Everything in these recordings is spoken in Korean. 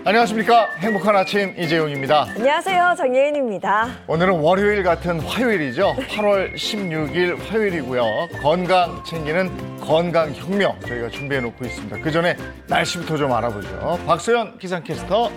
안녕하십니까. 행복한 아침 이재용입니다. 안녕하세요. 정예은입니다. 오늘은 월요일 같은 화요일이죠. 8월 16일 화요일이고요. 건강 챙기는 건강혁명 저희가 준비해놓고 있습니다. 그 전에 날씨부터 좀 알아보죠. 박소연 기상캐스터.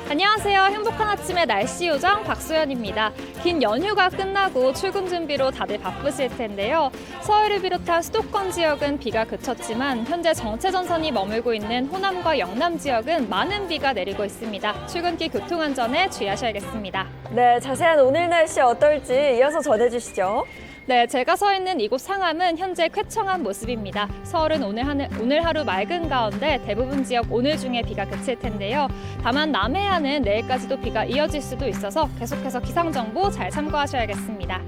안녕하세요. 행복한 아침의 날씨 요정 박소연입니다. 긴 연휴가 끝나고 출근 준비로 다들 바쁘실 텐데요. 서울을 비롯한 수도권 지역은 비가 그쳤지만 현재 정체전선이 머물고 있는 호남과 영남 지역은 많은 비가 내리고 있습니다. 출근길 교통안전에 주의하셔야겠습니다. 네, 자세한 오늘 날씨 어떨지 이어서 전해주시죠. 네, 제가 서 있는 이곳 상암은 현재 쾌청한 모습입니다. 서울은 오늘 하루 맑은 가운데 대부분 지역 오늘 중에 비가 그칠 텐데요. 다만 남해안은 내일까지도 비가 이어질 수도 있어서 계속해서 기상정보 잘 참고하셔야겠습니다.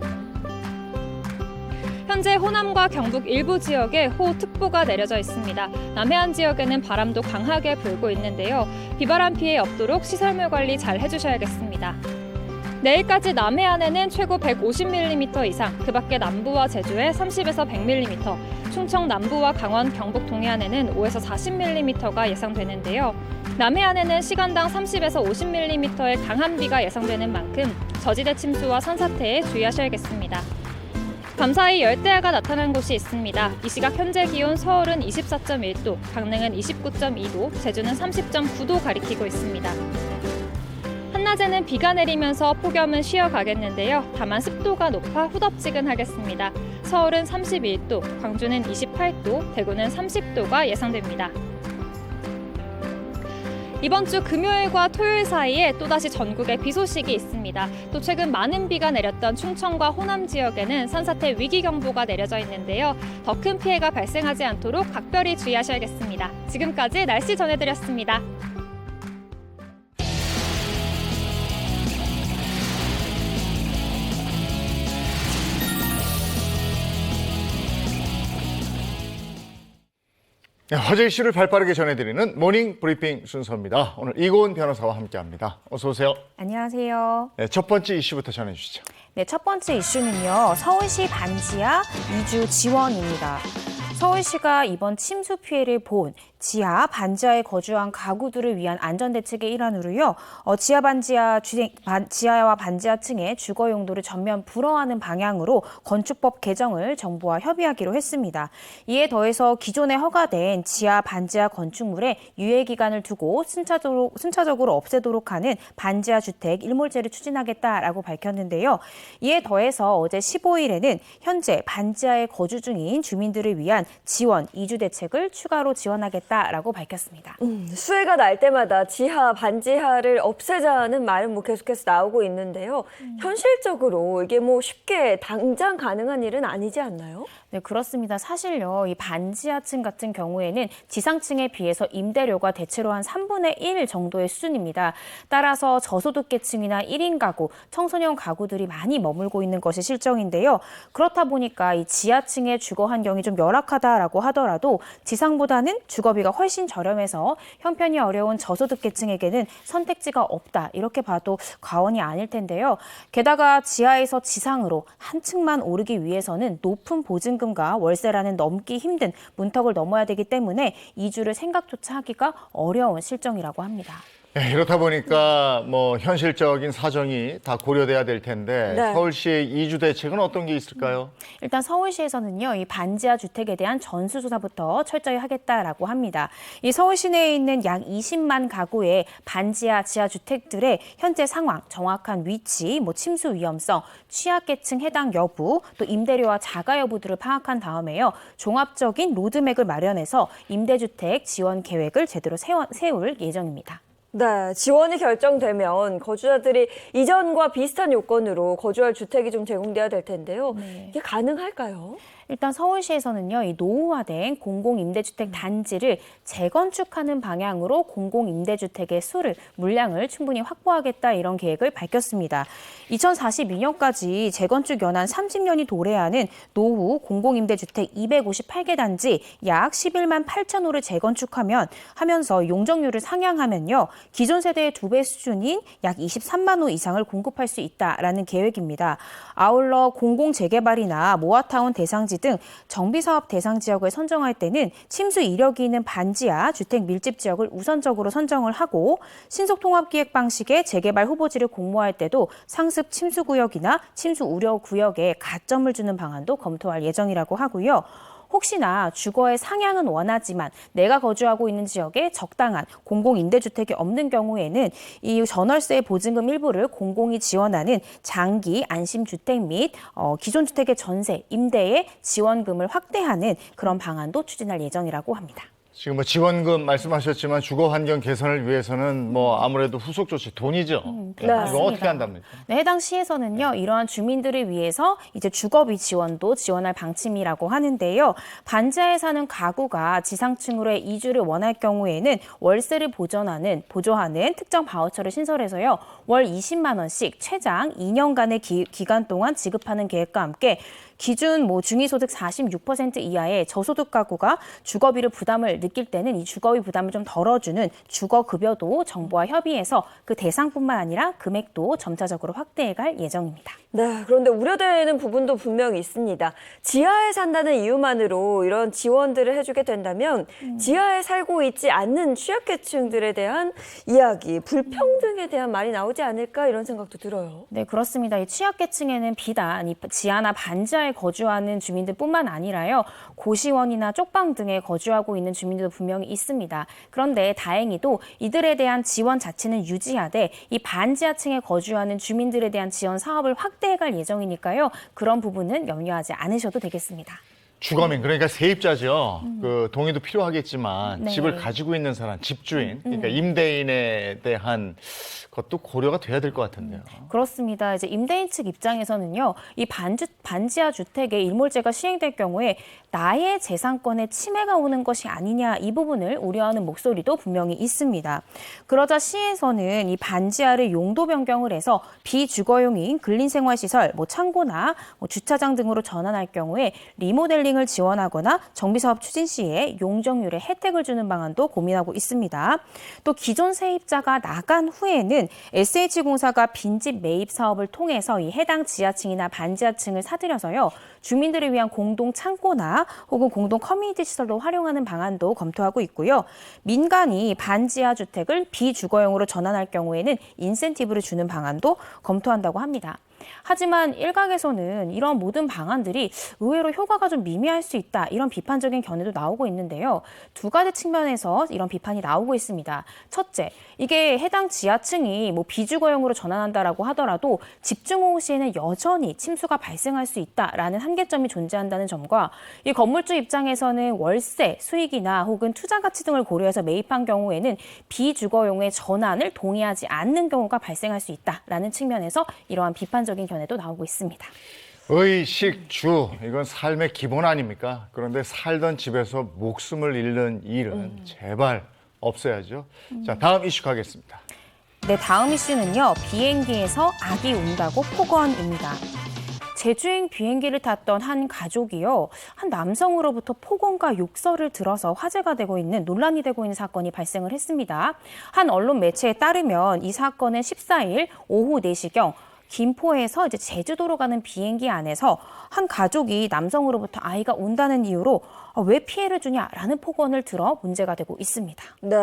현재 호남과 경북 일부 지역에 호우특보가 내려져 있습니다. 남해안 지역에는 바람도 강하게 불고 있는데요. 비바람 피해 없도록 시설물 관리 잘 해주셔야겠습니다. 내일까지 남해안에는 최고 150mm 이상, 그 밖에 남부와 제주에 30에서 100mm, 충청 남부와 강원, 경북 동해안에는 5에서 40mm가 예상되는데요. 남해안에는 시간당 30에서 50mm의 강한 비가 예상되는 만큼 저지대 침수와 산사태에 주의하셔야겠습니다. 밤사이 열대야가 나타난 곳이 있습니다. 이 시각 현재 기온 서울은 24.1도, 강릉은 29.2도, 제주는 30.9도 가리키고 있습니다. 한낮에는 비가 내리면서 폭염은 쉬어가겠는데요. 다만 습도가 높아 후덥지근하겠습니다. 서울은 31도, 광주는 28도, 대구는 30도가 예상됩니다. 이번 주 금요일과 토요일 사이에 또다시 전국에 비 소식이 있습니다. 또 최근 많은 비가 내렸던 충청과 호남 지역에는 산사태 위기경보가 내려져 있는데요. 더 큰 피해가 발생하지 않도록 각별히 주의하셔야겠습니다. 지금까지 날씨 전해드렸습니다. 네, 화제 이슈를 발빠르게 전해드리는 모닝 브리핑 순서입니다. 오늘 이고은 변호사와 함께합니다. 어서 오세요. 안녕하세요. 네, 첫 번째 이슈부터 전해주시죠. 네, 첫 번째 이슈는요. 서울시 반지하 이주 지원입니다. 서울시가 이번 침수 피해를 본 지하, 반지하에 거주한 가구들을 위한 안전대책의 일환으로요. 지하와 반지하층의 주거 용도를 전면 불허하는 방향으로 건축법 개정을 정부와 협의하기로 했습니다. 이에 더해서 기존에 허가된 지하, 반지하 건축물의 유예 기간을 두고 순차적으로 없애도록 하는 반지하 주택 일몰제를 추진하겠다라고 밝혔는데요. 이에 더해서 어제 15일에는 현재 반지하에 거주 중인 주민들을 위한 지원, 이주 대책을 추가로 지원하겠다라고 밝혔습니다. 수해가 날 때마다 지하, 반지하를 없애자는 말은 계속해서 나오고 있는데요. 현실적으로 이게 쉽게 당장 가능한 일은 아니지 않나요? 네, 그렇습니다. 사실요, 이 반지하층 같은 경우에는 지상층에 비해서 임대료가 대체로 한 3분의 1 정도의 수준입니다. 따라서 저소득계층이나 1인 가구, 청소년 가구들이 많이 머물고 있는 것이 실정인데요. 그렇다 보니까 이 지하층의 주거 환경이 좀 열악하다라고 하더라도 지상보다는 주거비가 훨씬 저렴해서 형편이 어려운 저소득계층에게는 선택지가 없다. 이렇게 봐도 과언이 아닐 텐데요. 게다가 지하에서 지상으로 한 층만 오르기 위해서는 높은 보증금과 월세라는 넘기 힘든 문턱을 넘어야 되기 때문에 이주를 생각조차 하기가 어려운 실정이라고 합니다. 네, 이렇다 보니까 현실적인 사정이 다 고려돼야 될 텐데 네. 서울시의 이주 대책은 어떤 게 있을까요? 일단 서울시에서는요, 이 반지하 주택에 대한 전수조사부터 철저히 하겠다라고 합니다. 이 서울 시내에 있는 약 20만 가구의 반지하 지하 주택들의 현재 상황, 정확한 위치, 침수 위험성, 취약계층 해당 여부, 또 임대료와 자가 여부들을 파악한 다음에요, 종합적인 로드맵을 마련해서 임대주택 지원 계획을 제대로 세울 예정입니다. 네, 지원이 결정되면 거주자들이 이전과 비슷한 요건으로 거주할 주택이 좀 제공돼야 될 텐데요. 네. 이게 가능할까요? 일단 서울시에서는요, 이 노후화된 공공임대주택 단지를 재건축하는 방향으로 공공임대주택의 물량을 충분히 확보하겠다 이런 계획을 밝혔습니다. 2042년까지 재건축 연한 30년이 도래하는 노후 공공임대주택 258개 단지 약 11만 8천 호를 재건축하면서 용적률을 상향하면요, 기존 세대의 2배 수준인 약 23만 호 이상을 공급할 수 있다라는 계획입니다. 아울러 공공재개발이나 모아타운 대상지 등 정비사업 대상 지역을 선정할 때는 침수 이력이 있는 반지하 주택 밀집 지역을 우선적으로 선정을 하고 신속통합기획 방식의 재개발 후보지를 공모할 때도 상습 침수구역이나 침수 우려 구역에 가점을 주는 방안도 검토할 예정이라고 하고요. 혹시나 주거의 상향은 원하지만 내가 거주하고 있는 지역에 적당한 공공임대주택이 없는 경우에는 이 전월세 보증금 일부를 공공이 지원하는 장기 안심주택 및 기존 주택의 전세, 임대의 지원금을 확대하는 그런 방안도 추진할 예정이라고 합니다. 지금 뭐 지원금 말씀하셨지만 주거 환경 개선을 위해서는 뭐 아무래도 후속 조치 돈이죠. 네, 이거 맞습니다. 어떻게 한답니까? 네, 해당 시에서는요, 이러한 주민들을 위해서 이제 주거비 지원도 지원할 방침이라고 하는데요. 반지하에 사는 가구가 지상층으로의 이주를 원할 경우에는 월세를 보조하는 특정 바우처를 신설해서요, 월 20만 원씩 최장 2년간의 기간 동안 지급하는 계획과 함께 기준 중위소득 46% 이하의 저소득 가구가 주거비를 부담을 느낄 때는 이 주거비 부담을 좀 덜어주는 주거급여도 정부와 협의해서 그 대상뿐만 아니라 금액도 점차적으로 확대해갈 예정입니다. 네, 그런데 우려되는 부분도 분명히 있습니다. 지하에 산다는 이유만으로 이런 지원들을 해주게 된다면 지하에 살고 있지 않는 취약계층들에 대한 이야기, 불평등에 대한 말이 나오지 않을까 이런 생각도 들어요. 네, 그렇습니다. 이 취약계층에는 비단 이 지하나 반지하에 거주하는 주민들뿐만 아니라요, 고시원이나 쪽방 등에 거주하고 있는 주민들도 분명히 있습니다. 그런데 다행히도 이들에 대한 지원 자체는 유지하되 이 반지하층에 거주하는 주민들에 대한 지원 사업을 확대해갈 예정이니까요. 그런 부분은 염려하지 않으셔도 되겠습니다. 주거민, 그러니까 세입자죠. 그 동의도 필요하겠지만 네. 집을 가지고 있는 사람, 집주인, 그러니까 임대인에 대한 것도 고려가 돼야 될 것 같은데요. 그렇습니다. 이제 임대인 측 입장에서는요, 이 반지하 주택의 일몰제가 시행될 경우에 나의 재산권에 침해가 오는 것이 아니냐, 이 부분을 우려하는 목소리도 분명히 있습니다. 그러자 시에서는 이 반지하를 용도 변경을 해서 비주거용인 근린생활시설, 창고나 주차장 등으로 전환할 경우에 리모델링을 지원하거나 정비사업 추진 시에 용적률에 혜택을 주는 방안도 고민하고 있습니다. 또 기존 세입자가 나간 후에는 SH공사가 빈집 매입 사업을 통해서 이 해당 지하층이나 반지하층을 사들여서요, 주민들을 위한 공동 창고나 혹은 공동 커뮤니티 시설로 활용하는 방안도 검토하고 있고요. 민간이 반지하 주택을 비주거용으로 전환할 경우에는 인센티브를 주는 방안도 검토한다고 합니다. 하지만 일각에서는 이런 모든 방안들이 의외로 효과가 좀 미미할 수 있다, 이런 비판적인 견해도 나오고 있는데요. 두 가지 측면에서 이런 비판이 나오고 있습니다. 첫째, 이게 해당 지하층이 비주거용으로 전환한다라고 하더라도 집중호우 시에는 여전히 침수가 발생할 수 있다라는 한계점이 존재한다는 점과 이 건물주 입장에서는 월세, 수익이나 혹은 투자 가치 등을 고려해서 매입한 경우에는 비주거용의 전환을 동의하지 않는 경우가 발생할 수 있다라는 측면에서 이러한 비판적인 견해도 나오고 있습니다. 의식주, 이건 삶의 기본 아닙니까? 그런데 살던 집에서 목숨을 잃는 일은 제발 없어야죠. 자, 다음 이슈 가겠습니다. 네, 다음 이슈는요, 비행기에서 아기 운다고 폭언입니다. 제주행 비행기를 탔던 한 가족이요, 한 남성으로부터 폭언과 욕설을 들어서 화제가 되고 있는, 논란이 되고 있는 사건이 발생을 했습니다. 한 언론 매체에 따르면 이 사건은 14일 오후 4시경 김포에서 이제 제주도로 가는 비행기 안에서 한 가족이 남성으로부터 아이가 운다는 이유로 왜 피해를 주냐라는 폭언을 들어 문제가 되고 있습니다. 네,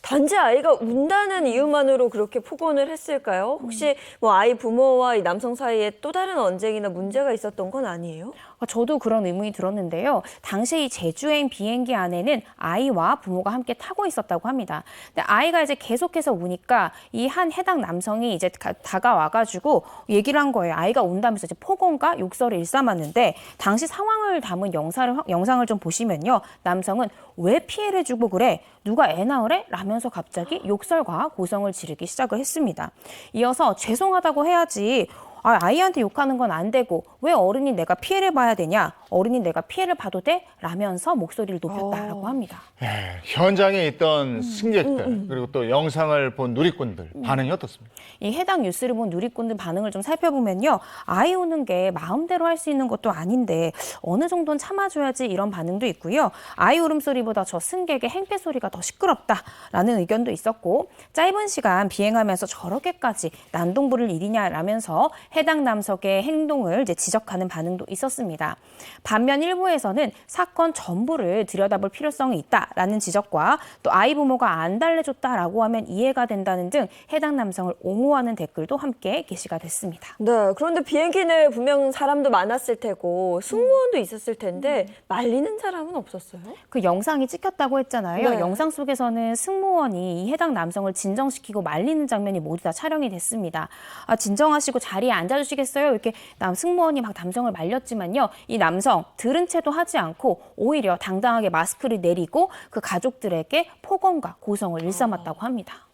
단지 아이가 운다는 이유만으로 그렇게 폭언을 했을까요? 혹시 아이 부모와 이 남성 사이에 또 다른 언쟁이나 문제가 있었던 건 아니에요? 저도 그런 의문이 들었는데요. 당시 이 제주행 비행기 안에는 아이와 부모가 함께 타고 있었다고 합니다. 근데 아이가 이제 계속해서 우니까 이 한 해당 남성이 이제 다가와가지고 얘기를 한 거예요. 아이가 운다면서 이제 폭언과 욕설을 일삼았는데, 당시 상황을 담은 영상을 좀 보시면요, 남성은 왜 피해를 주고 그래? 누가 애 낳으래? 라면서 갑자기 욕설과 고성을 지르기 시작을 했습니다. 이어서 죄송하다고 해야지. 아이한테 욕하는 건 안 되고 왜 어른이 내가 피해를 봐야 되냐? 어른이 내가 피해를 봐도 돼? 라면서 목소리를 높였다라고 합니다. 현장에 있던 승객들 그리고 또 영상을 본 누리꾼들 반응이 어떻습니까? 이 해당 뉴스를 본 누리꾼들 반응을 좀 살펴보면요. 아이 우는 게 마음대로 할 수 있는 것도 아닌데 어느 정도는 참아줘야지 이런 반응도 있고요. 아이 울음소리보다 저 승객의 행패 소리가 더 시끄럽다라는 의견도 있었고 짧은 시간 비행하면서 저렇게까지 난동 부릴 일이냐라면서 해당 남성의 행동을 이제 지적하는 반응도 있었습니다. 반면 일부에서는 사건 전부를 들여다볼 필요성이 있다라는 지적과 또 아이 부모가 안 달래줬다라고 하면 이해가 된다는 등 해당 남성을 옹호하는 댓글도 함께 게시가 됐습니다. 네, 그런데 비행기 내에 분명 사람도 많았을 테고 승무원도 있었을 텐데 말리는 사람은 없었어요? 그 영상이 찍혔다고 했잖아요. 네. 영상 속에서는 승무원이 이 해당 남성을 진정시키고 말리는 장면이 모두 다 촬영이 됐습니다. 진정하시고 자리에 앉아주시겠어요? 이렇게 승무원이 막 남성을 말렸지만요. 이 남성 들은 채도 하지 않고 오히려 당당하게 마스크를 내리고 그 가족들에게 폭언과 고성을 일삼았다고 합니다.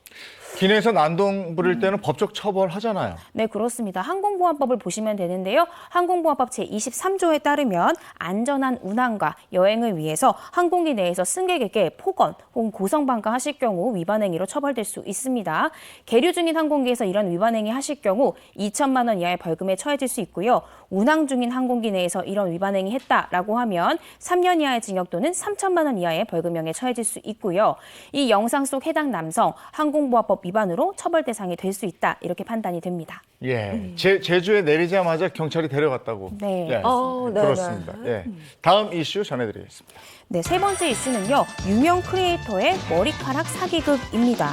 기내에서 난동 부릴 때는 법적 처벌하잖아요. 네, 그렇습니다. 항공보안법을 보시면 되는데요. 항공보안법 제23조에 따르면 안전한 운항과 여행을 위해서 항공기 내에서 승객에게 폭언 혹은 고성방가 하실 경우 위반 행위로 처벌될 수 있습니다. 계류 중인 항공기에서 이런 위반 행위 하실 경우 2천만 원 이하의 벌금에 처해질 수 있고요. 운항 중인 항공기 내에서 이런 위반 행위 했다라고 하면 3년 이하의 징역 또는 3천만 원 이하의 벌금형에 처해질 수 있고요. 이 영상 속 해당 남성 항공보안법 위반으로 처벌 대상이 될 수 있다 이렇게 판단이 됩니다. 예, 제주에 내리자마자 경찰이 데려갔다고. 네. 예, 네, 그렇습니다. 예, 다음 이슈 전해드리겠습니다. 네, 세 번째 이슈는요. 유명 크리에이터의 머리카락 사기극입니다.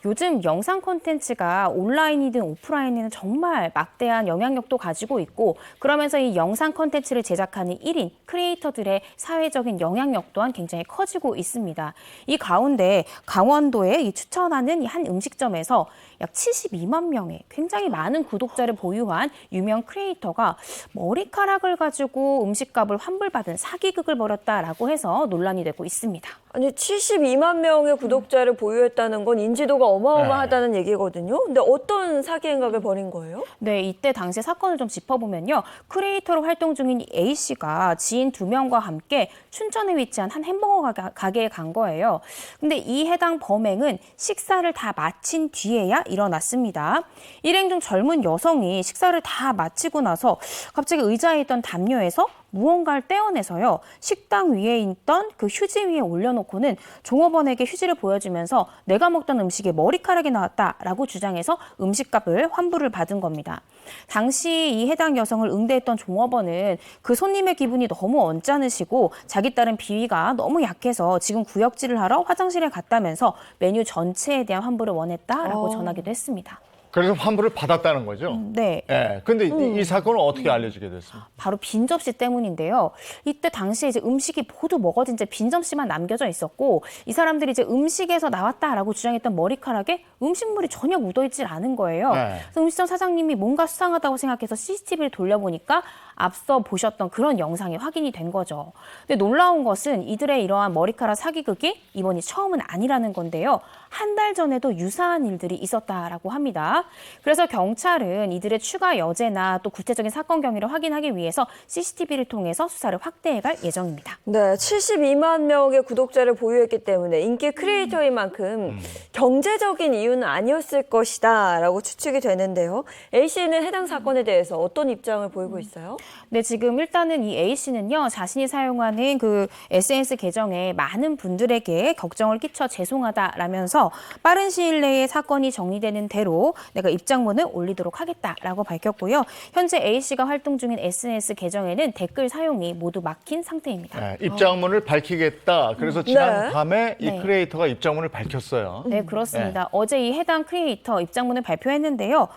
요즘 영상 콘텐츠가 온라인이든 오프라인이든 정말 막대한 영향력도 가지고 있고 그러면서 이 영상 콘텐츠를 제작하는 1인 크리에이터들의 사회적인 영향력 또한 굉장히 커지고 있습니다. 이 가운데 강원도에 이 추천하는 이 한 음식점에서 약 72만 명의 굉장히 많은 구독자를 보유한 유명 크리에이터가 머리카락을 가지고 음식값을 환불받은 사기극을 벌였다라고 해서 논란이 되고 있습니다. 아니 72만 명의 구독자를 보유했다는 건 인지도가 어마어마하다는 얘기거든요. 근데 어떤 사기 행각을 벌인 거예요? 네, 이때 당시 사건을 좀 짚어보면요. 크리에이터로 활동 중인 A씨가 지인 2명과 함께 춘천에 위치한 한 햄버거 가게에 간 거예요. 근데 이 해당 범행은 식사를 다 마친 뒤에야 일어났습니다. 일행 중 젊은 여성이 식사를 다 마치고 나서 갑자기 의자에 있던 담요에서 무언가를 떼어내서요. 식당 위에 있던 그 휴지 위에 올려놓고는 종업원에게 휴지를 보여주면서 내가 먹던 음식에 머리카락이 나왔다라고 주장해서 음식값을 환불을 받은 겁니다. 당시 이 해당 여성을 응대했던 종업원은 그 손님의 기분이 너무 언짢으시고 자기 딸은 비위가 너무 약해서 지금 구역질을 하러 화장실에 갔다면서 메뉴 전체에 대한 환불을 원했다라고 전하기도 했습니다. 그래서 환불을 받았다는 거죠? 네. 예, 근데 이 사건은 어떻게 알려지게 됐습니까? 바로 빈 접시 때문인데요. 이때 당시에 이제 음식이 모두 먹어진 채 빈 접시만 남겨져 있었고 이 사람들이 이제 음식에서 나왔다라고 주장했던 머리카락에 음식물이 전혀 묻어있질 않은 거예요. 네. 그래서 음식점 사장님이 뭔가 수상하다고 생각해서 CCTV를 돌려보니까 앞서 보셨던 그런 영상이 확인이 된 거죠. 근데 놀라운 것은 이들의 이러한 머리카락 사기극이 이번이 처음은 아니라는 건데요. 한 달 전에도 유사한 일들이 있었다라고 합니다. 그래서 경찰은 이들의 추가 여죄나 또 구체적인 사건 경위를 확인하기 위해서 CCTV를 통해서 수사를 확대해갈 예정입니다. 네, 72만 명의 구독자를 보유했기 때문에 인기 크리에이터인 만큼 경제적인 이유는 아니었을 것이다 라고 추측이 되는데요. A씨는 해당 사건에 대해서 어떤 입장을 보이고 있어요? 네, 지금 일단은 이 A씨는요, 자신이 사용하는 그 SNS 계정에 많은 분들에게 걱정을 끼쳐 죄송하다라면서 빠른 시일 내에 사건이 정리되는 대로 내가 입장문을 올리도록 하겠다라고 밝혔고요. 현재 A씨가 활동 중인 SNS 계정에는 댓글 사용이 모두 막힌 상태입니다. 네, 입장문을 밝히겠다. 그래서 지난 네. 밤에 이 네. 크리에이터가 입장문을 밝혔어요. 네, 그렇습니다. 어제 이 해당 크리에이터 입장문을 발표했는데요.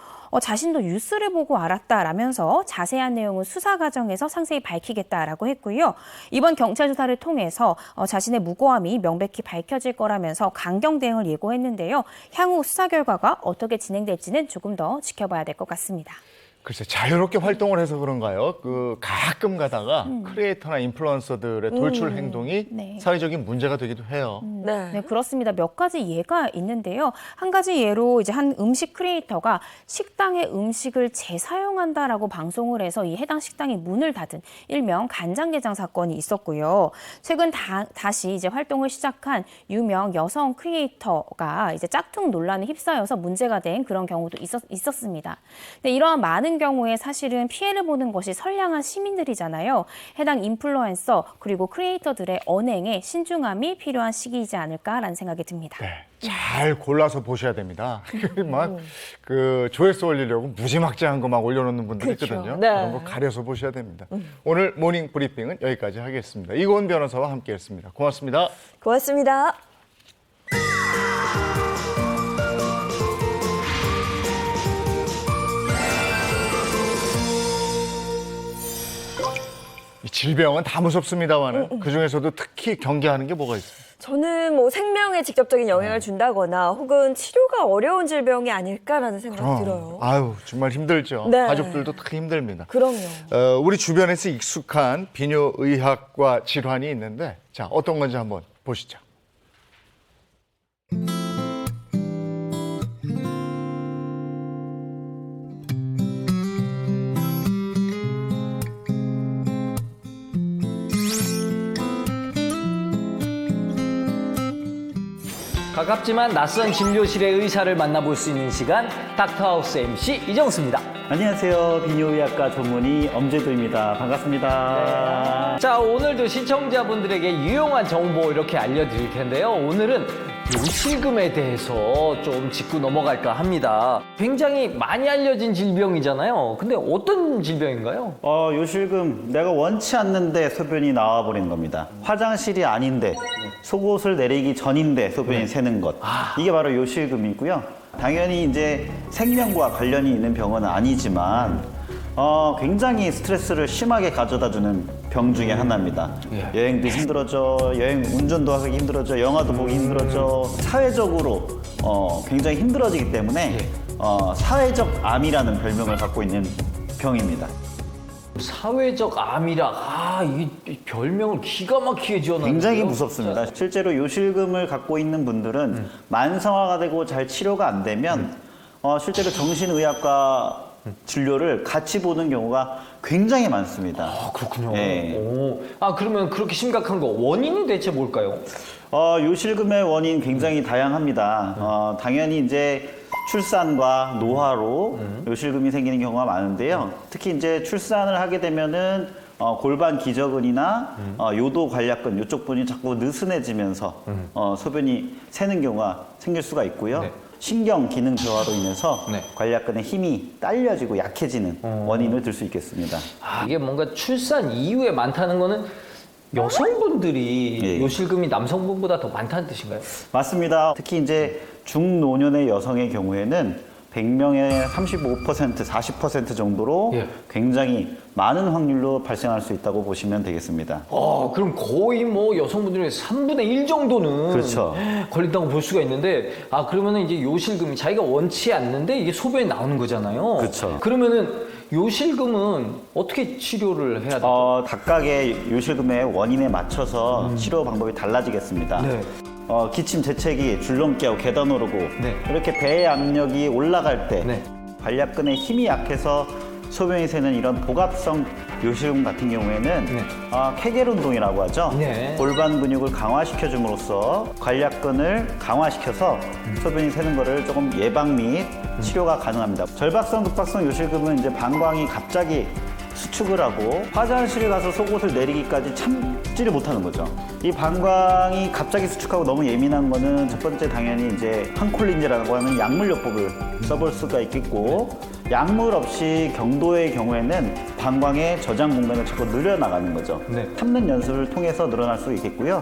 자신도 뉴스를 보고 알았다라면서 자세한 내용은 수사 과정에서 상세히 밝히겠다라고 했고요. 이번 경찰 조사를 통해서 자신의 무고함이 명백히 밝혀질 거라면서 강경 대응을 예고했는데요. 향후 수사 결과가 어떻게 진행될지는 조금 더 지켜봐야 될 것 같습니다. 글쎄 자유롭게 활동을 해서 그런가요? 가끔 가다가 크리에이터나 인플루언서들의 돌출 행동이 네. 사회적인 문제가 되기도 해요. 네. 네, 그렇습니다. 몇 가지 예가 있는데요. 한 가지 예로 이제 한 음식 크리에이터가 식당의 음식을 재사용한다라고 방송을 해서 이 해당 식당이 문을 닫은 일명 간장게장 사건이 있었고요. 최근 다시 이제 활동을 시작한 유명 여성 크리에이터가 이제 짝퉁 논란에 휩싸여서 문제가 된 그런 경우도 있었습니다. 근데 이러한 많은 경우에 사실은 피해를 보는 것이 선량한 시민들이잖아요. 해당 인플루언서 그리고 크리에이터들의 언행에 신중함이 필요한 시기이지 않을까라는 생각이 듭니다. 네, 잘 골라서 보셔야 됩니다. 막 조회수 올리려고 무지막지한 거 막 올려놓는 분들 그렇죠. 있거든요. 네. 그런 거 가려서 보셔야 됩니다. 오늘 모닝 브리핑은 여기까지 하겠습니다. 이고은 변호사와 함께했습니다. 고맙습니다. 고맙습니다. 이 질병은 다 무섭습니다만 그중에서도 특히 경계하는 게 뭐가 있습니까? 저는 뭐 생명에 직접적인 영향을 준다거나 혹은 치료가 어려운 질병이 아닐까라는 생각이 들어요. 아유, 정말 힘들죠. 네. 가족들도 특히 힘듭니다. 그럼요. 우리 주변에서 익숙한 비뇨의학과 질환이 있는데 자, 어떤 건지 한번 보시죠. 가깝지만 낯선 진료실의 의사를 만나볼 수 있는 시간 닥터하우스 MC 이정수입니다. 안녕하세요. 비뇨의학과 전문의 엄재도입니다. 반갑습니다. 자, 오늘도 시청자분들에게 유용한 정보 이렇게 알려드릴 텐데요. 오늘은 요실금에 대해서 좀 짚고 넘어갈까 합니다. 굉장히 많이 알려진 질병이잖아요. 근데 어떤 질병인가요? 요실금 내가 원치 않는데 소변이 나와버린 겁니다. 화장실이 아닌데 속옷을 내리기 전인데 소변이 새는 것. 이게 바로 요실금이고요. 당연히 이제 생명과 관련이 있는 병은 아니지만 굉장히 스트레스를 심하게 가져다주는 병 중에 하나입니다. 여행도 힘들어져, 여행 운전도 하기 힘들어져, 영화도 보기 힘들어져, 사회적으로 굉장히 힘들어지기 때문에 사회적 암이라는 별명을 갖고 있는 병입니다. 사회적 암이라, 이 별명을 기가 막히게 지어놨는데요. 굉장히 무섭습니다. 실제로 요실금을 갖고 있는 분들은 만성화가 되고 잘 치료가 안 되면 실제로 정신의학과 진료를 같이 보는 경우가 굉장히 많습니다. 그렇군요. 예. 오. 그러면 그렇게 심각한 거 원인은 대체 뭘까요? 요실금의 원인 굉장히 다양합니다. 당연히 이제 출산과 노화로 요실금이 생기는 경우가 많은데요. 특히 이제 출산을 하게 되면은 골반 기저근이나 요도 관략근 이쪽 부분이 자꾸 느슨해지면서 소변이 새는 경우가 생길 수가 있고요. 네. 신경 기능 저하로 인해서 네. 관략근의 힘이 딸려지고 약해지는 원인을 들 수 있겠습니다. 이게 뭔가 출산 이후에 많다는 거는 여성분들이 예. 요실금이 남성분보다 더 많다는 뜻인가요? 맞습니다. 특히 이제 중노년의 여성의 경우에는 100명의 35%, 40% 정도로 예. 굉장히 많은 확률로 발생할 수 있다고 보시면 되겠습니다. 그럼 거의 뭐 여성분들의 3분의 1 정도는 그렇죠. 걸린다고 볼 수가 있는데, 그러면은 이제 요실금이 자기가 원치 않는데 이게 소변이 나오는 거잖아요. 그렇죠. 그러면은 요실금은 어떻게 치료를 해야 되죠? 각각의 요실금의 원인에 맞춰서 치료 방법이 달라지겠습니다. 네. 기침 재채기, 줄넘기하고 계단 오르고 네. 이렇게 배의 압력이 올라갈 때 네. 관략근의 힘이 약해서 소변이 새는 이런 복압성 요실금 같은 경우에는 네. 케겔 운동이라고 하죠. 네. 골반 근육을 강화시켜 줌으로써 관략근을 강화시켜서 소변이 새는 것을 조금 예방 및 치료가 가능합니다. 절박성, 급박성 요실금은 이제 방광이 갑자기 수축을 하고 화장실에 가서 속옷을 내리기까지 참지를 못하는 거죠. 이 방광이 갑자기 수축하고 너무 예민한 거는 첫 번째 당연히 이제 항콜린제라고 하는 약물요법을 써볼 수가 있겠고, 약물 없이 경도의 경우에는 방광의 저장 공간을 자꾸 늘려나가는 거죠. 네. 참는 연습을 통해서 늘어날 수 있겠고요.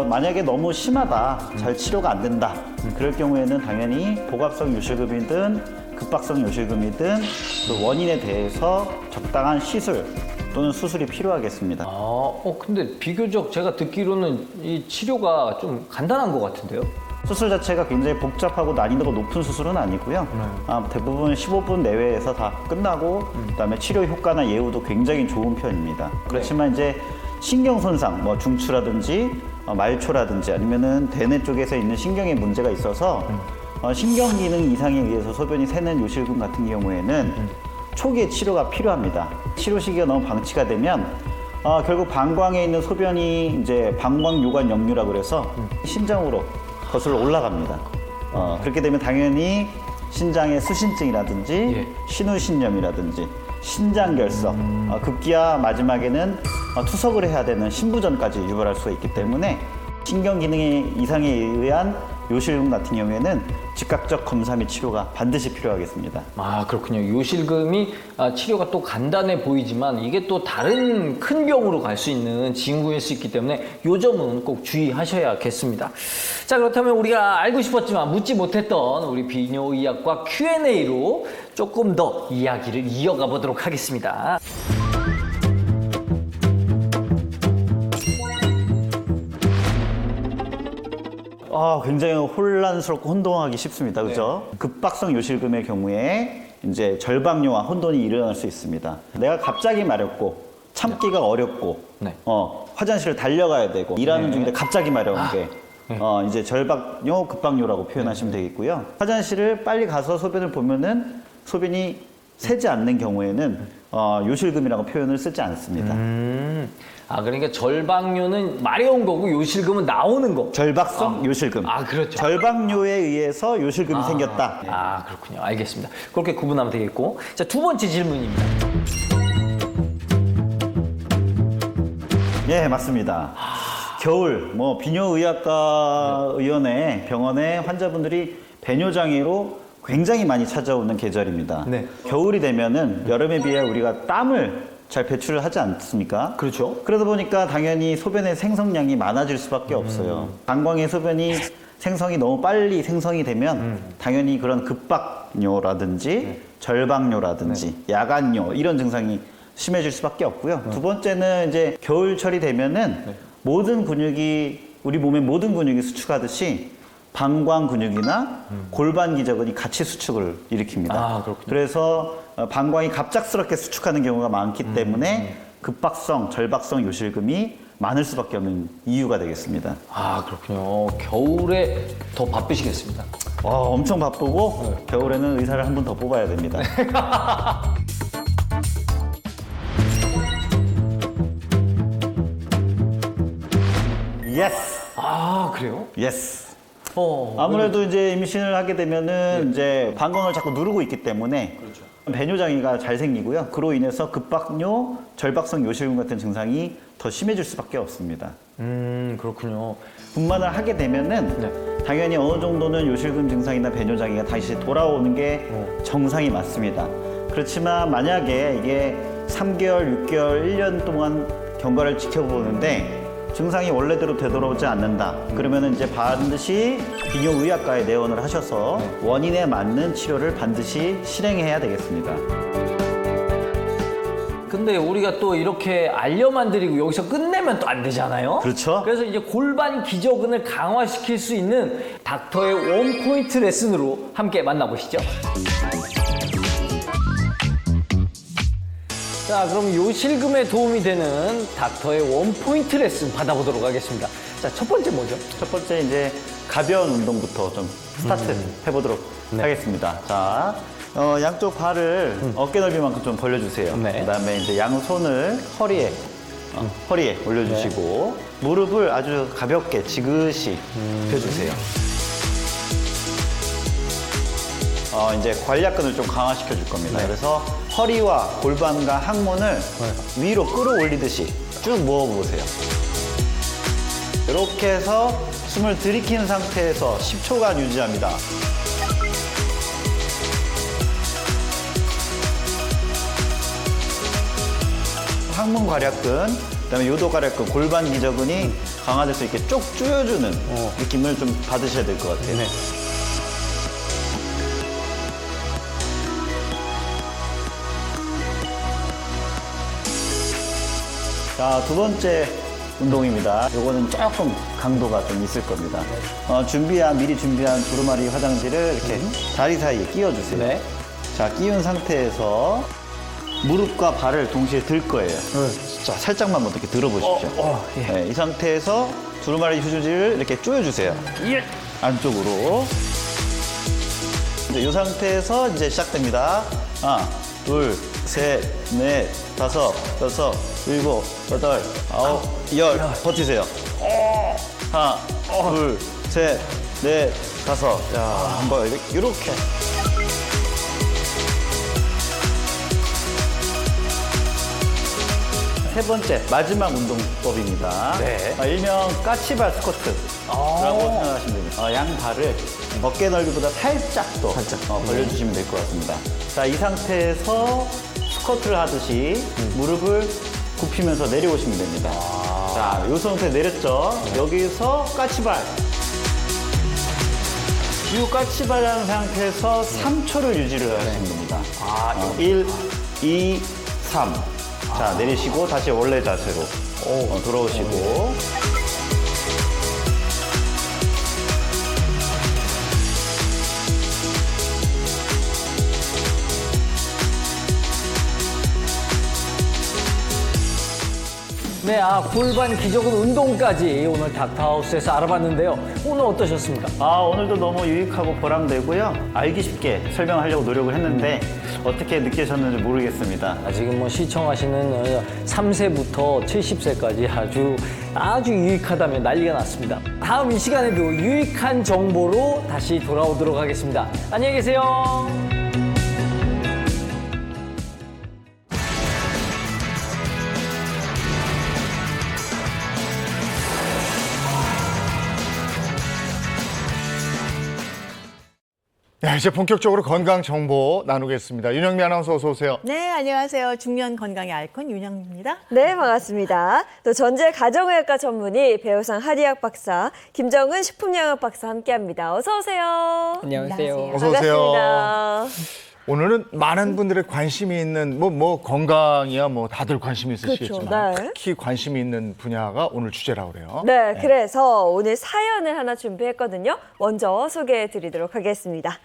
만약에 너무 심하다, 잘 치료가 안 된다, 그럴 경우에는 당연히 복압성 요실금이든 급박성 요실금이든 그 원인에 대해서 적당한 시술 또는 수술이 필요하겠습니다. 근데 비교적 제가 듣기로는 이 치료가 좀 간단한 것 같은데요? 수술 자체가 굉장히 복잡하고 난이도가 높은 수술은 아니고요. 대부분 15분 내외에서 다 끝나고 그다음에 치료 효과나 예후도 굉장히 좋은 편입니다. 그렇지만 이제 신경 손상, 뭐 중추라든지 말초라든지 아니면은 대뇌 쪽에서 있는 신경에 문제가 있어서 신경 기능 이상에 의해서 소변이 새는 요실금 같은 경우에는 초기에 치료가 필요합니다. 치료 시기가 너무 방치가 되면 결국 방광에 있는 소변이 이제 방광요관 역류라 그래서 심장으로 거슬러 올라갑니다. 그렇게 되면 당연히 신장의 수신증이라든지 예. 신우신염이라든지 신장결석, 급기야 마지막에는 투석을 해야 되는 신부전까지 유발할 수가 있기 때문에 신경 기능의 이상에 의한 요실금 같은 경우에는 즉각적 검사 및 치료가 반드시 필요하겠습니다. 아, 그렇군요. 요실금이 치료가 또 간단해 보이지만 이게 또 다른 큰 병으로 갈 수 있는 징후일 수 있기 때문에 요 점은 꼭 주의하셔야겠습니다. 자, 그렇다면 우리가 알고 싶었지만 묻지 못했던 우리 비뇨의학과 Q&A로 조금 더 이야기를 이어가 보도록 하겠습니다. 굉장히 혼란스럽고 혼동하기 쉽습니다. 그죠? 급박성 요실금의 경우에 이제 절박뇨와 혼돈이 일어날 수 있습니다. 내가 갑자기 마렵고 참기가 어렵고 네. 화장실을 달려가야 되고 일하는 중인데 갑자기 마려운 게 이제 절박뇨, 급박뇨라고 표현하시면 되겠고요. 화장실을 빨리 가서 소변을 보면은 소변이 새지 않는 경우에는 요실금이라고 표현을 쓰지 않습니다. 그러니까 절박뇨는 마려운 거고 요실금은 나오는 거. 절박성 요실금. 그렇죠. 절박뇨에 의해서 요실금이 생겼다. 그렇군요. 알겠습니다. 그렇게 구분하면 되겠고. 자, 두 번째 질문입니다. 예, 맞습니다. 겨울, 비뇨의학과 의원의 병원에 환자분들이 배뇨장애로 굉장히 많이 찾아오는 계절입니다. 네. 겨울이 되면은 여름에 비해 우리가 땀을 잘 배출을 하지 않습니까? 그렇죠. 그러다 보니까 당연히 소변의 생성량이 많아질 수밖에 없어요. 방광의 소변이 생성이 너무 빨리 생성이 되면 당연히 그런 급박뇨라든지 절박뇨라든지 야간뇨 이런 증상이 심해질 수밖에 없고요. 두 번째는 이제 겨울철이 되면은 모든 근육이 우리 몸의 모든 근육이 수축하듯이 방광 근육이나 골반 기저근이 같이 수축을 일으킵니다. 그렇군요. 그래서 방광이 갑작스럽게 수축하는 경우가 많기 때문에 급박성, 절박성 요실금이 많을 수밖에 없는 이유가 되겠습니다. 그렇군요. 겨울에 더 바쁘시겠습니다. 엄청 바쁘고 겨울에는 의사를 한 분 더 뽑아야 됩니다. 예스! 그래요? 예스! 아무래도 이제 임신을 하게 되면은 이제 방광을 자꾸 누르고 있기 때문에 배뇨장애가 잘 생기고요. 그로 인해서 급박뇨, 절박성 요실금 같은 증상이 더 심해질 수밖에 없습니다. 그렇군요. 분만을 하게 되면은 당연히 어느 정도는 요실금 증상이나 배뇨장애가 다시 돌아오는 게 정상이 맞습니다. 그렇지만 만약에 이게 3개월, 6개월, 1년 동안 경과를 지켜보는데 증상이 원래대로 되돌아오지 않는다. 그러면 이제 반드시 비뇨의학과에 내원을 하셔서 원인에 맞는 치료를 반드시 실행해야 되겠습니다. 근데 우리가 또 이렇게 알려만 드리고 여기서 끝내면 또 안 되잖아요. 그렇죠. 그래서 이제 골반 기저근을 강화시킬 수 있는 닥터의 원포인트 레슨으로 함께 만나보시죠. 자, 그럼 요실금에 도움이 되는 닥터의 원포인트 레슨 받아보도록 하겠습니다. 자, 첫 번째 뭐죠? 첫 번째 이제 가벼운 운동부터 좀 스타트 해보도록 하겠습니다. 자, 양쪽 발을 어깨 넓이만큼 좀 벌려주세요. 네. 그다음에 이제 양손을 허리에 올려주시고 무릎을 아주 가볍게 지그시 펴주세요. 이제 관략근을 좀 강화시켜 줄 겁니다. 그래서 허리와 골반과 항문을 위로 끌어올리듯이 쭉 모아보세요. 이렇게 해서 숨을 들이킨 상태에서 10초간 유지합니다. 항문 괄약근, 그다음에 요도 괄약근, 골반 기저근이 강화될 수 있게 쭉 조여주는 느낌을 좀 받으셔야 될 것 같아요. 자, 두 번째 운동입니다. 요거는 조금 강도가 좀 있을 겁니다. 미리 준비한 두루마리 화장지를 이렇게 다리 사이에 끼워주세요. 네. 자, 끼운 상태에서 무릎과 발을 동시에 들 거예요. 자, 살짝만 먼저 이렇게 들어보십시오. 예. 네, 이 상태에서 두루마리 휴지를 이렇게 조여주세요. 안쪽으로. 이제 이 상태에서 이제 시작됩니다. 하나, 둘, 셋, 넷, 다섯, 여섯, 일곱, 여덟, 아홉, 열. 버티세요. 하나, 둘, 셋, 넷, 다섯. 야, 한번 이렇게. 세 번째, 마지막 운동법입니다. 네. 일명 까치발 스쿼트라고 생각하시면 됩니다. 양 발을 어깨 넓이보다 살짝 더 벌려주시면 될 것 같습니다. 자, 이 상태에서 스쿼트를 하듯이 무릎을 굽히면서 내려오시면 됩니다. 자, 이 상태 내렸죠? 여기서 까치발. 이 까치발하는 상태에서 3초를 유지를 하시면 됩니다. 1, 2, 3. 자, 내리시고 다시 원래 자세로 돌아오시고. 네, 골반 기저근 운동까지 오늘 닥터하우스에서 알아봤는데요. 오늘 어떠셨습니까? 오늘도 너무 유익하고 보람되고요. 알기 쉽게 설명하려고 노력을 했는데 어떻게 느끼셨는지 모르겠습니다. 지금 시청하시는 3세부터 70세까지 아주 유익하다면 난리가 났습니다. 다음 이 시간에도 유익한 정보로 다시 돌아오도록 하겠습니다. 안녕히 계세요. 네, 이제 본격적으로 건강 정보 나누겠습니다. 윤영미 아나운서 어서 오세요. 네, 안녕하세요. 중년 건강의 아이콘 윤영미입니다. 네, 반갑습니다. 또 전제 가정의학과 전문의 배우상 한의학 박사 김정은 식품영양 박사 함께합니다. 어서 오세요. 안녕하세요. 어서 오세요. 반갑습니다. 오늘은 많은 분들의 관심이 있는 건강이야 다들 관심이 있으시겠지만 그렇죠. 네. 특히 관심이 있는 분야가 오늘 주제라고 그래요. 네, 그래서 오늘 사연을 하나 준비했거든요. 먼저 소개해 드리도록 하겠습니다.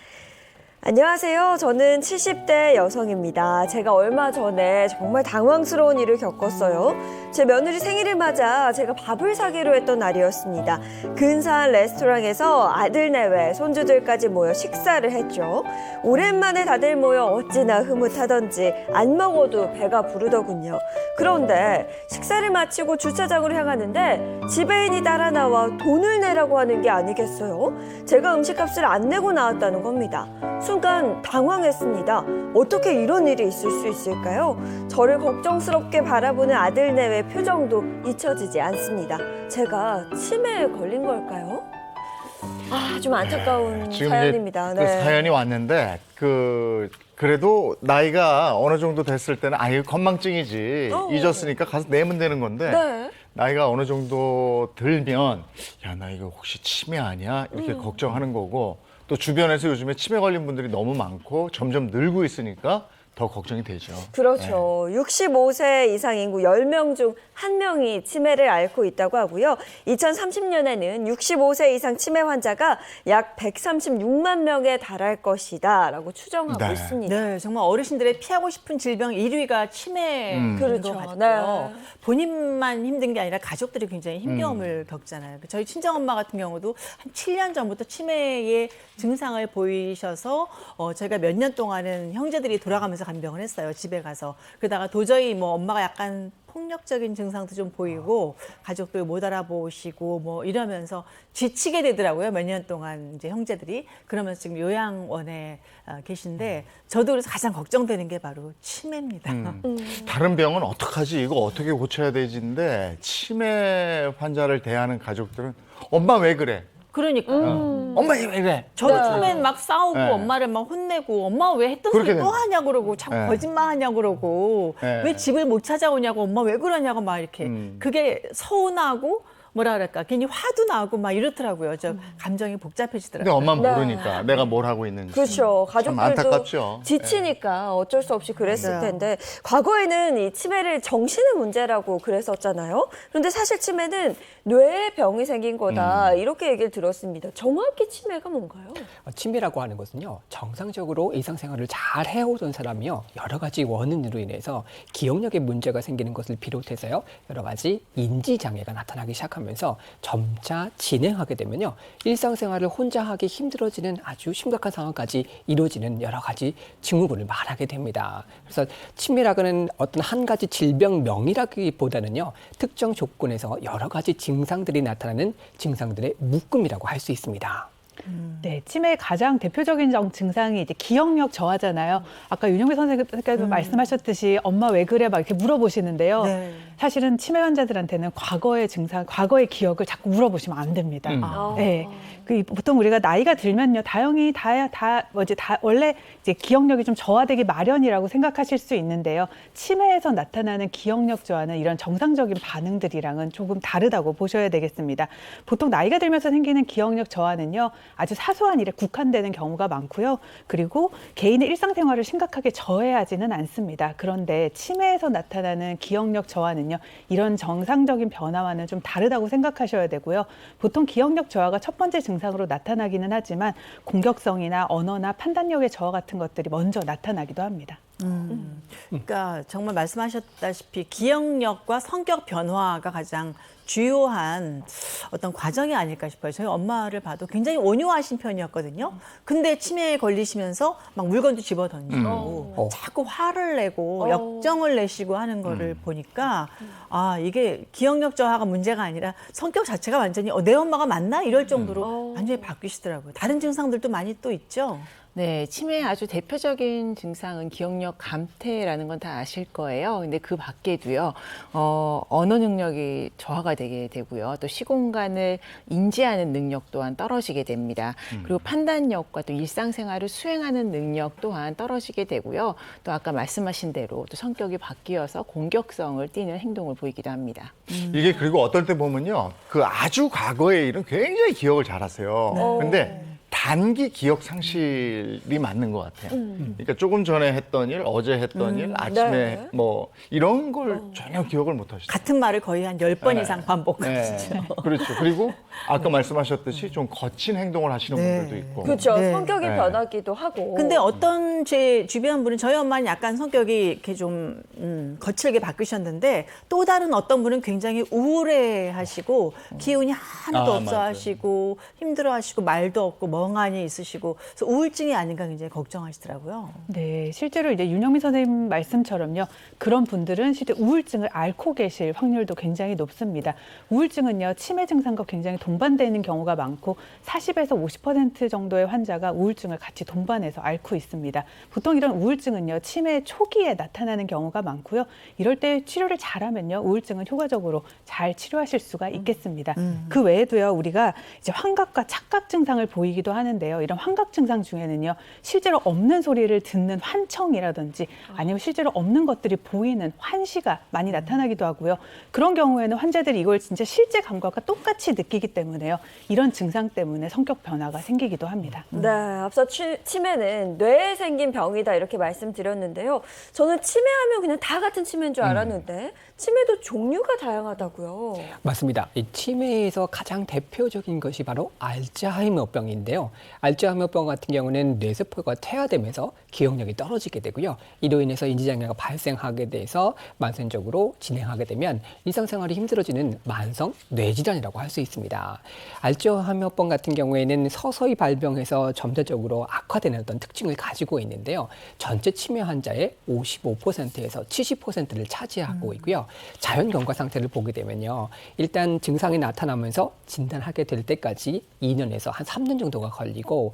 안녕하세요. 저는 70대 여성입니다. 제가 얼마 전에 정말 당황스러운 일을 겪었어요. 제 며느리 생일을 맞아 제가 밥을 사기로 했던 날이었습니다. 근사한 레스토랑에서 아들 내외 손주들까지 모여 식사를 했죠. 오랜만에 다들 모여 어찌나 흐뭇하던지 안 먹어도 배가 부르더군요. 그런데 식사를 마치고 주차장으로 향하는데 지배인이 따라 나와 돈을 내라고 하는 게 아니겠어요? 제가 음식값을 안 내고 나왔다는 겁니다. 순간 당황했습니다. 어떻게 이런 일이 있을 수 있을까요? 저를 걱정스럽게 바라보는 아들 내외 표정도 잊혀지지 않습니다. 제가 치매에 걸린 걸까요? 좀 안타까운 지금 사연입니다. 이제 그 사연이 왔는데 그래도 나이가 어느 정도 됐을 때는 이거 건망증이지 잊었으니까 가서 내면 되는 건데 네. 나이가 어느 정도 들면 야, 나 이거 혹시 치매 아니야? 이렇게 걱정하는 거고 또 주변에서 요즘에 치매 걸린 분들이 너무 많고 점점 늘고 있으니까 더 걱정이 되죠. 그렇죠. 65세 이상 인구 10명 중 1명이 치매를 앓고 있다고 하고요. 2030년에는 65세 이상 치매 환자가 약 136만 명에 달할 것이다 라고 추정하고 네. 있습니다. 네, 정말 어르신들의 피하고 싶은 질병 1위가 치매인 그렇죠. 것 같아요. 네. 본인만 힘든 게 아니라 가족들이 굉장히 힘겨움을 겪잖아요. 저희 친정엄마 같은 경우도 한 7년 전부터 치매의 증상을 보이셔서 저희가 몇 년 동안은 형제들이 돌아가면서 간병을 했어요. 집에 가서. 그러다가 도저히 엄마가 약간 폭력적인 증상도 좀 보이고 가족들 못 알아보시고 이러면서 지치게 되더라고요. 몇 년 동안 이제 형제들이. 그러면서 지금 요양원에 계신데 저도 그래서 가장 걱정되는 게 바로 치매입니다. 다른 병은 어떡하지? 이거 어떻게 고쳐야 되지인데 치매 환자를 대하는 가족들은 엄마 왜 그래? 그러니까 엄마 왜 그래? 저도 처음엔 막 싸우고 네. 엄마를 막 혼내고 엄마 왜 했던 그렇게 소리 또 됩니다. 하냐고 그러고 자꾸 네. 거짓말하냐고 그러고 네. 왜 집을 못 찾아오냐고 엄마 왜 그러냐고 막 이렇게 그게 서운하고 뭐라 그럴까 괜히 화도 나고 막 이렇더라고요. 저 감정이 복잡해지더라고요. 근데 엄마는 네. 모르니까 내가 뭘 하고 있는지. 그렇죠. 참 가족들도 안타깝죠. 지치니까 어쩔 수 없이 그랬을 맞아요. 텐데 과거에는 이 치매를 정신의 문제라고 그랬었잖아요. 그런데 사실 치매는 뇌에 병이 생긴 거다 이렇게 얘기를 들었습니다. 정확히 치매가 뭔가요? 치매라고 하는 것은요, 정상적으로 일상생활을 잘 해오던 사람이요, 여러 가지 원인으로 인해서 기억력에 문제가 생기는 것을 비롯해서요, 여러 가지 인지장애가 나타나기 시작하면서 점차 진행하게 되면요, 일상생활을 혼자 하기 힘들어지는 아주 심각한 상황까지 이루어지는 여러 가지 증후군을 말하게 됩니다. 그래서 치매라고는 어떤 한 가지 질병명이라기보다는요, 특정 조건에서 여러 가지 증상들이 나타나는 증상들의 묶음이라고 할 수 있습니다. 네, 치매의 가장 대표적인 증상이 이제 기억력 저하잖아요. 아까 윤영배 선생님께서 말씀하셨듯이 엄마 왜 그래 막 이렇게 물어보시는데요. 네. 사실은 치매 환자들한테는 과거의 증상, 과거의 기억을 자꾸 물어보시면 안 됩니다. 네, 보통 우리가 나이가 들면요, 원래 이제 기억력이 좀 저하되기 마련이라고 생각하실 수 있는데요. 치매에서 나타나는 기억력 저하는 이런 정상적인 반응들이랑은 조금 다르다고 보셔야 되겠습니다. 보통 나이가 들면서 생기는 기억력 저하는요, 아주 사소한 일에 국한되는 경우가 많고요. 그리고 개인의 일상생활을 심각하게 저해하지는 않습니다. 그런데 치매에서 나타나는 기억력 저하는요, 이런 정상적인 변화와는 좀 다르다고 생각하셔야 되고요. 보통 기억력 저하가 첫 번째 증상으로 나타나기는 하지만 공격성이나 언어나 판단력의 저하 같은 것들이 먼저 나타나기도 합니다. 그러니까 정말 말씀하셨다시피 기억력과 성격 변화가 가장 주요한 어떤 과정이 아닐까 싶어요. 저희 엄마를 봐도 굉장히 온유하신 편이었거든요. 근데 치매에 걸리시면서 막 물건도 집어 던지고 자꾸 화를 내고 역정을 내시고 하는 거를 보니까 아, 이게 기억력 저하가 문제가 아니라 성격 자체가 완전히 내 엄마가 맞나? 이럴 정도로 완전히 바뀌시더라고요. 다른 증상들도 많이 또 있죠. 네, 치매의 아주 대표적인 증상은 기억력 감퇴라는 건 다 아실 거예요. 근데 그 밖에도요, 언어 능력이 저하가 되게 되고요. 또 시공간을 인지하는 능력 또한 떨어지게 됩니다. 그리고 판단력과 또 일상생활을 수행하는 능력 또한 떨어지게 되고요. 또 아까 말씀하신 대로 또 성격이 바뀌어서 공격성을 띠는 행동을 보이기도 합니다. 이게 그리고 어떨 때 보면요, 그 아주 과거의 일은 굉장히 기억을 잘하세요. 근데 단기 기억 상실이 맞는 것 같아요. 그러니까 조금 전에 했던 일, 어제 했던 일, 아침에 네. 뭐 이런 걸 전혀 기억을 못 하시죠. 같은 말을 거의 한 10번 이상 반복하시죠. 네. 그렇죠. 그리고 아까 말씀하셨듯이 좀 거친 행동을 하시는 네. 분들도 있고. 그렇죠. 네. 성격이 네. 변하기도 하고. 근데 어떤 제 주변 분은 저희 엄마는 약간 성격이 이렇게 좀 거칠게 바뀌셨는데 또 다른 어떤 분은 굉장히 우울해하시고 기운이 하나도 없어 맞아요. 하시고 힘들어하시고 말도 없고 멍하니 있으시고 그래서 우울증이 아닌가 굉장히 걱정하시더라고요. 네, 실제로 이제 윤영민 선생님 말씀처럼요, 그런 분들은 실제 우울증을 앓고 계실 확률도 굉장히 높습니다. 우울증은요, 치매 증상과 굉장히 동반되는 경우가 많고 40에서 50% 정도의 환자가 우울증을 같이 동반해서 앓고 있습니다. 보통 이런 우울증은요, 치매 초기에 나타나는 경우가 많고요. 이럴 때 치료를 잘하면요, 우울증은 효과적으로 잘 치료하실 수가 있겠습니다. 그 외에도요, 우리가 이제 환각과 착각 증상을 보이기도 하는데요. 이런 환각 증상 중에는요, 실제로 없는 소리를 듣는 환청이라든지 아니면 실제로 없는 것들이 보이는 환시가 많이 나타나기도 하고요. 그런 경우에는 환자들이 이걸 진짜 실제 감각과 똑같이 느끼기 때문에요. 이런 증상 때문에 성격 변화가 생기기도 합니다. 네, 앞서 치매는 뇌에 생긴 병이다 이렇게 말씀드렸는데요. 저는 치매하면 그냥 다 같은 치매인 줄 알았는데 치매도 종류가 다양하다고요. 맞습니다. 이 치매에서 가장 대표적인 것이 바로 알츠하이머병인데요. 알츠하이머병 같은 경우는 뇌세포가 퇴화되면서 기억력이 떨어지게 되고요. 이로 인해서 인지장애가 발생하게 돼서 만성적으로 진행하게 되면 일상생활이 힘들어지는 만성 뇌질환이라고 할 수 있습니다. 알츠하이머병 같은 경우에는 서서히 발병해서 점차적으로 악화되는 어떤 특징을 가지고 있는데요. 전체 치매 환자의 55%에서 70%를 차지하고 있고요. 자연 경과 상태를 보게 되면요, 일단 증상이 나타나면서 진단하게 될 때까지 2년에서 한 3년 정도가 걸리고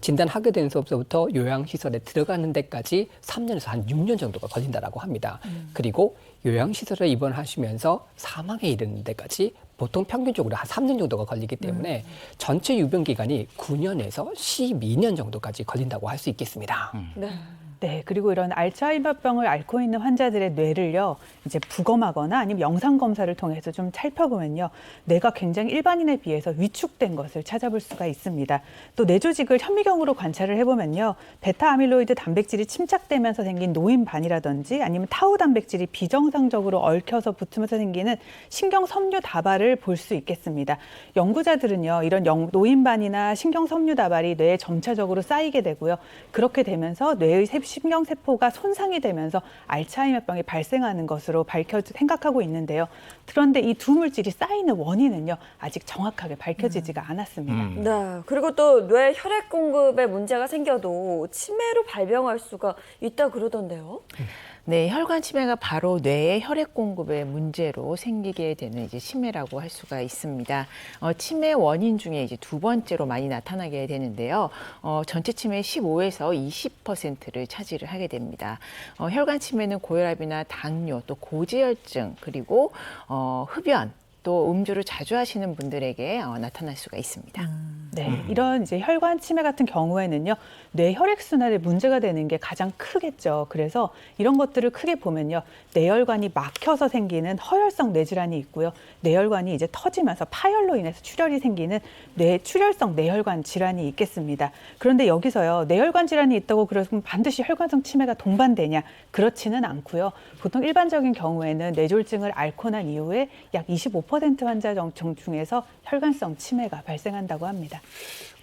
진단하게 된 수부터 요양시설에 들어가는 데까지 3년에서 한 6년 정도가 걸린다라고 합니다. 그리고 요양시설에 입원하시면서 사망에 이르는 데까지 보통 평균적으로 한 3년 정도가 걸리기 때문에 전체 유병 기간이 9년에서 12년 정도까지 걸린다고 할 수 있겠습니다. 네. 네, 그리고 이런 알츠하이머병을 앓고 있는 환자들의 뇌를요, 이제 부검하거나 아니면 영상 검사를 통해서 좀 살펴보면요, 뇌가 굉장히 일반인에 비해서 위축된 것을 찾아볼 수가 있습니다. 또 뇌 조직을 현미경으로 관찰을 해보면요, 베타 아밀로이드 단백질이 침착되면서 생긴 노인반이라든지 아니면 타우 단백질이 비정상적으로 얽혀서 붙으면서 생기는 신경 섬유 다발을 볼 수 있겠습니다. 연구자들은요, 이런 노인반이나 신경 섬유 다발이 뇌에 점차적으로 쌓이게 되고요, 그렇게 되면서 뇌의 신경세포가 손상이 되면서 알츠하이머병이 발생하는 것으로 생각하고 있는데요. 그런데 이 두 물질이 쌓이는 원인은요, 아직 정확하게 밝혀지지가 않았습니다. 네. 그리고 또 뇌 혈액 공급에 문제가 생겨도 치매로 발병할 수가 있다 그러던데요. 네, 혈관 치매가 바로 뇌의 혈액 공급의 문제로 생기게 되는 이제 치매라고 할 수가 있습니다. 치매 원인 중에 이제 두 번째로 많이 나타나게 되는데요. 전체 치매의 15에서 20%를 차지를 하게 됩니다. 혈관 치매는 고혈압이나 당뇨, 또 고지혈증, 그리고 흡연, 또 음주를 자주 하시는 분들에게 나타날 수가 있습니다. 네, 이런 이제 혈관 치매 같은 경우에는요, 뇌 혈액 순환에 문제가 되는 게 가장 크겠죠. 그래서 이런 것들을 크게 보면요, 뇌혈관이 막혀서 생기는 허혈성 뇌질환이 있고요, 뇌혈관이 이제 터지면서 파열로 인해서 출혈이 생기는 출혈성 뇌혈관 질환이 있겠습니다. 그런데 여기서요, 뇌혈관 질환이 있다고 그러면 반드시 혈관성 치매가 동반되냐? 그렇지는 않고요. 보통 일반적인 경우에는 뇌졸중을 앓고 난 이후에 약 25% 환자 중에서 혈관성 치매가 발생한다고 합니다.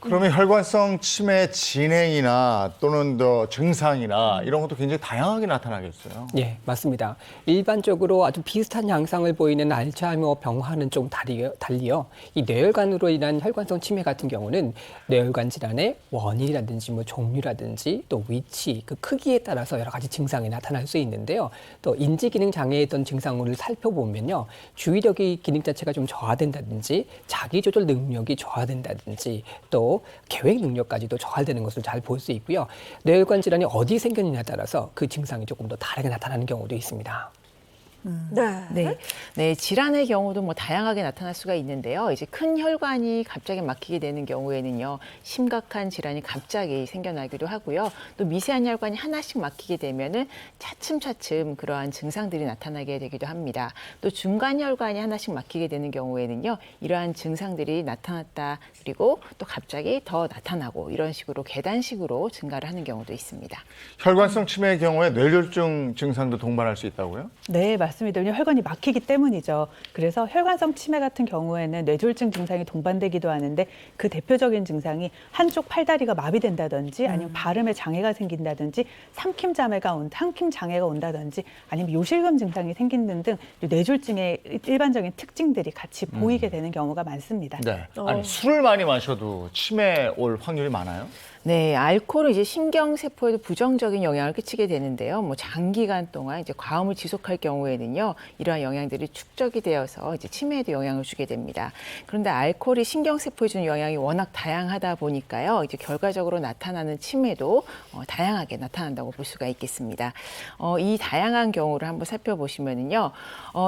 그러면 혈관성 치매 진행이나 또는 더 증상이나 이런 것도 굉장히 다양하게 나타나겠어요. 예, 맞습니다. 일반적으로 아주 비슷한 양상을 보이는 알츠하이머 병화는 좀 달리요. 이 뇌혈관으로 인한 혈관성 치매 같은 경우는 뇌혈관 질환의 원인이라든지 뭐 종류라든지 또 위치, 그 크기에 따라서 여러 가지 증상이 나타날 수 있는데요. 또 인지기능 장애의 어떤 증상을 살펴보면요, 주의력의 기능 자체가 좀 저하된다든지 자기조절 능력이 저하된다든지 또 계획 능력까지도 저하되는 것을 잘 볼 수 있고요. 뇌혈관 질환이 어디 생겼느냐에 따라서 그 증상이 조금 더 다르게 나타나는 경우도 있습니다. 네, 질환의 경우도 뭐 다양하게 나타날 수가 있는데요. 이제 큰 혈관이 갑자기 막히게 되는 경우에는요, 심각한 질환이 갑자기 생겨나기도 하고요. 또 미세한 혈관이 하나씩 막히게 되면은 차츰차츰 그러한 증상들이 나타나게 되기도 합니다. 또 중간 혈관이 하나씩 막히게 되는 경우에는요, 이러한 증상들이 나타났다, 그리고 또 갑자기 더 나타나고 이런 식으로 계단식으로 증가를 하는 경우도 있습니다. 혈관성 치매의 경우에 뇌졸중 증상도 동반할 수 있다고요? 네, 맞습니다. 왜냐하면 혈관이 막히기 때문이죠. 그래서 혈관성 치매 같은 경우에는 뇌졸중 증상이 동반되기도 하는데, 그 대표적인 증상이 한쪽 팔다리가 마비된다든지 아니면 발음에 장애가 생긴다든지 삼킴 장애가 온다든지 아니면 요실금 증상이 생기는 등 뇌졸중의 일반적인 특징들이 같이 보이게 되는 경우가 많습니다. 네. 아니, 술을 많이 마셔도 치매 올 확률이 많아요? 네, 알코올은 이제 신경세포에도 부정적인 영향을 끼치게 되는데요. 뭐 장기간 동안 이제 과음을 지속할 경우에는요, 이러한 영향들이 축적이 되어서 이제 치매에도 영향을 주게 됩니다. 그런데 알코올이 신경세포에 주는 영향이 워낙 다양하다 보니까요, 이제 결과적으로 나타나는 치매도 다양하게 나타난다고 볼 수가 있겠습니다. 이 다양한 경우를 한번 살펴보시면은요,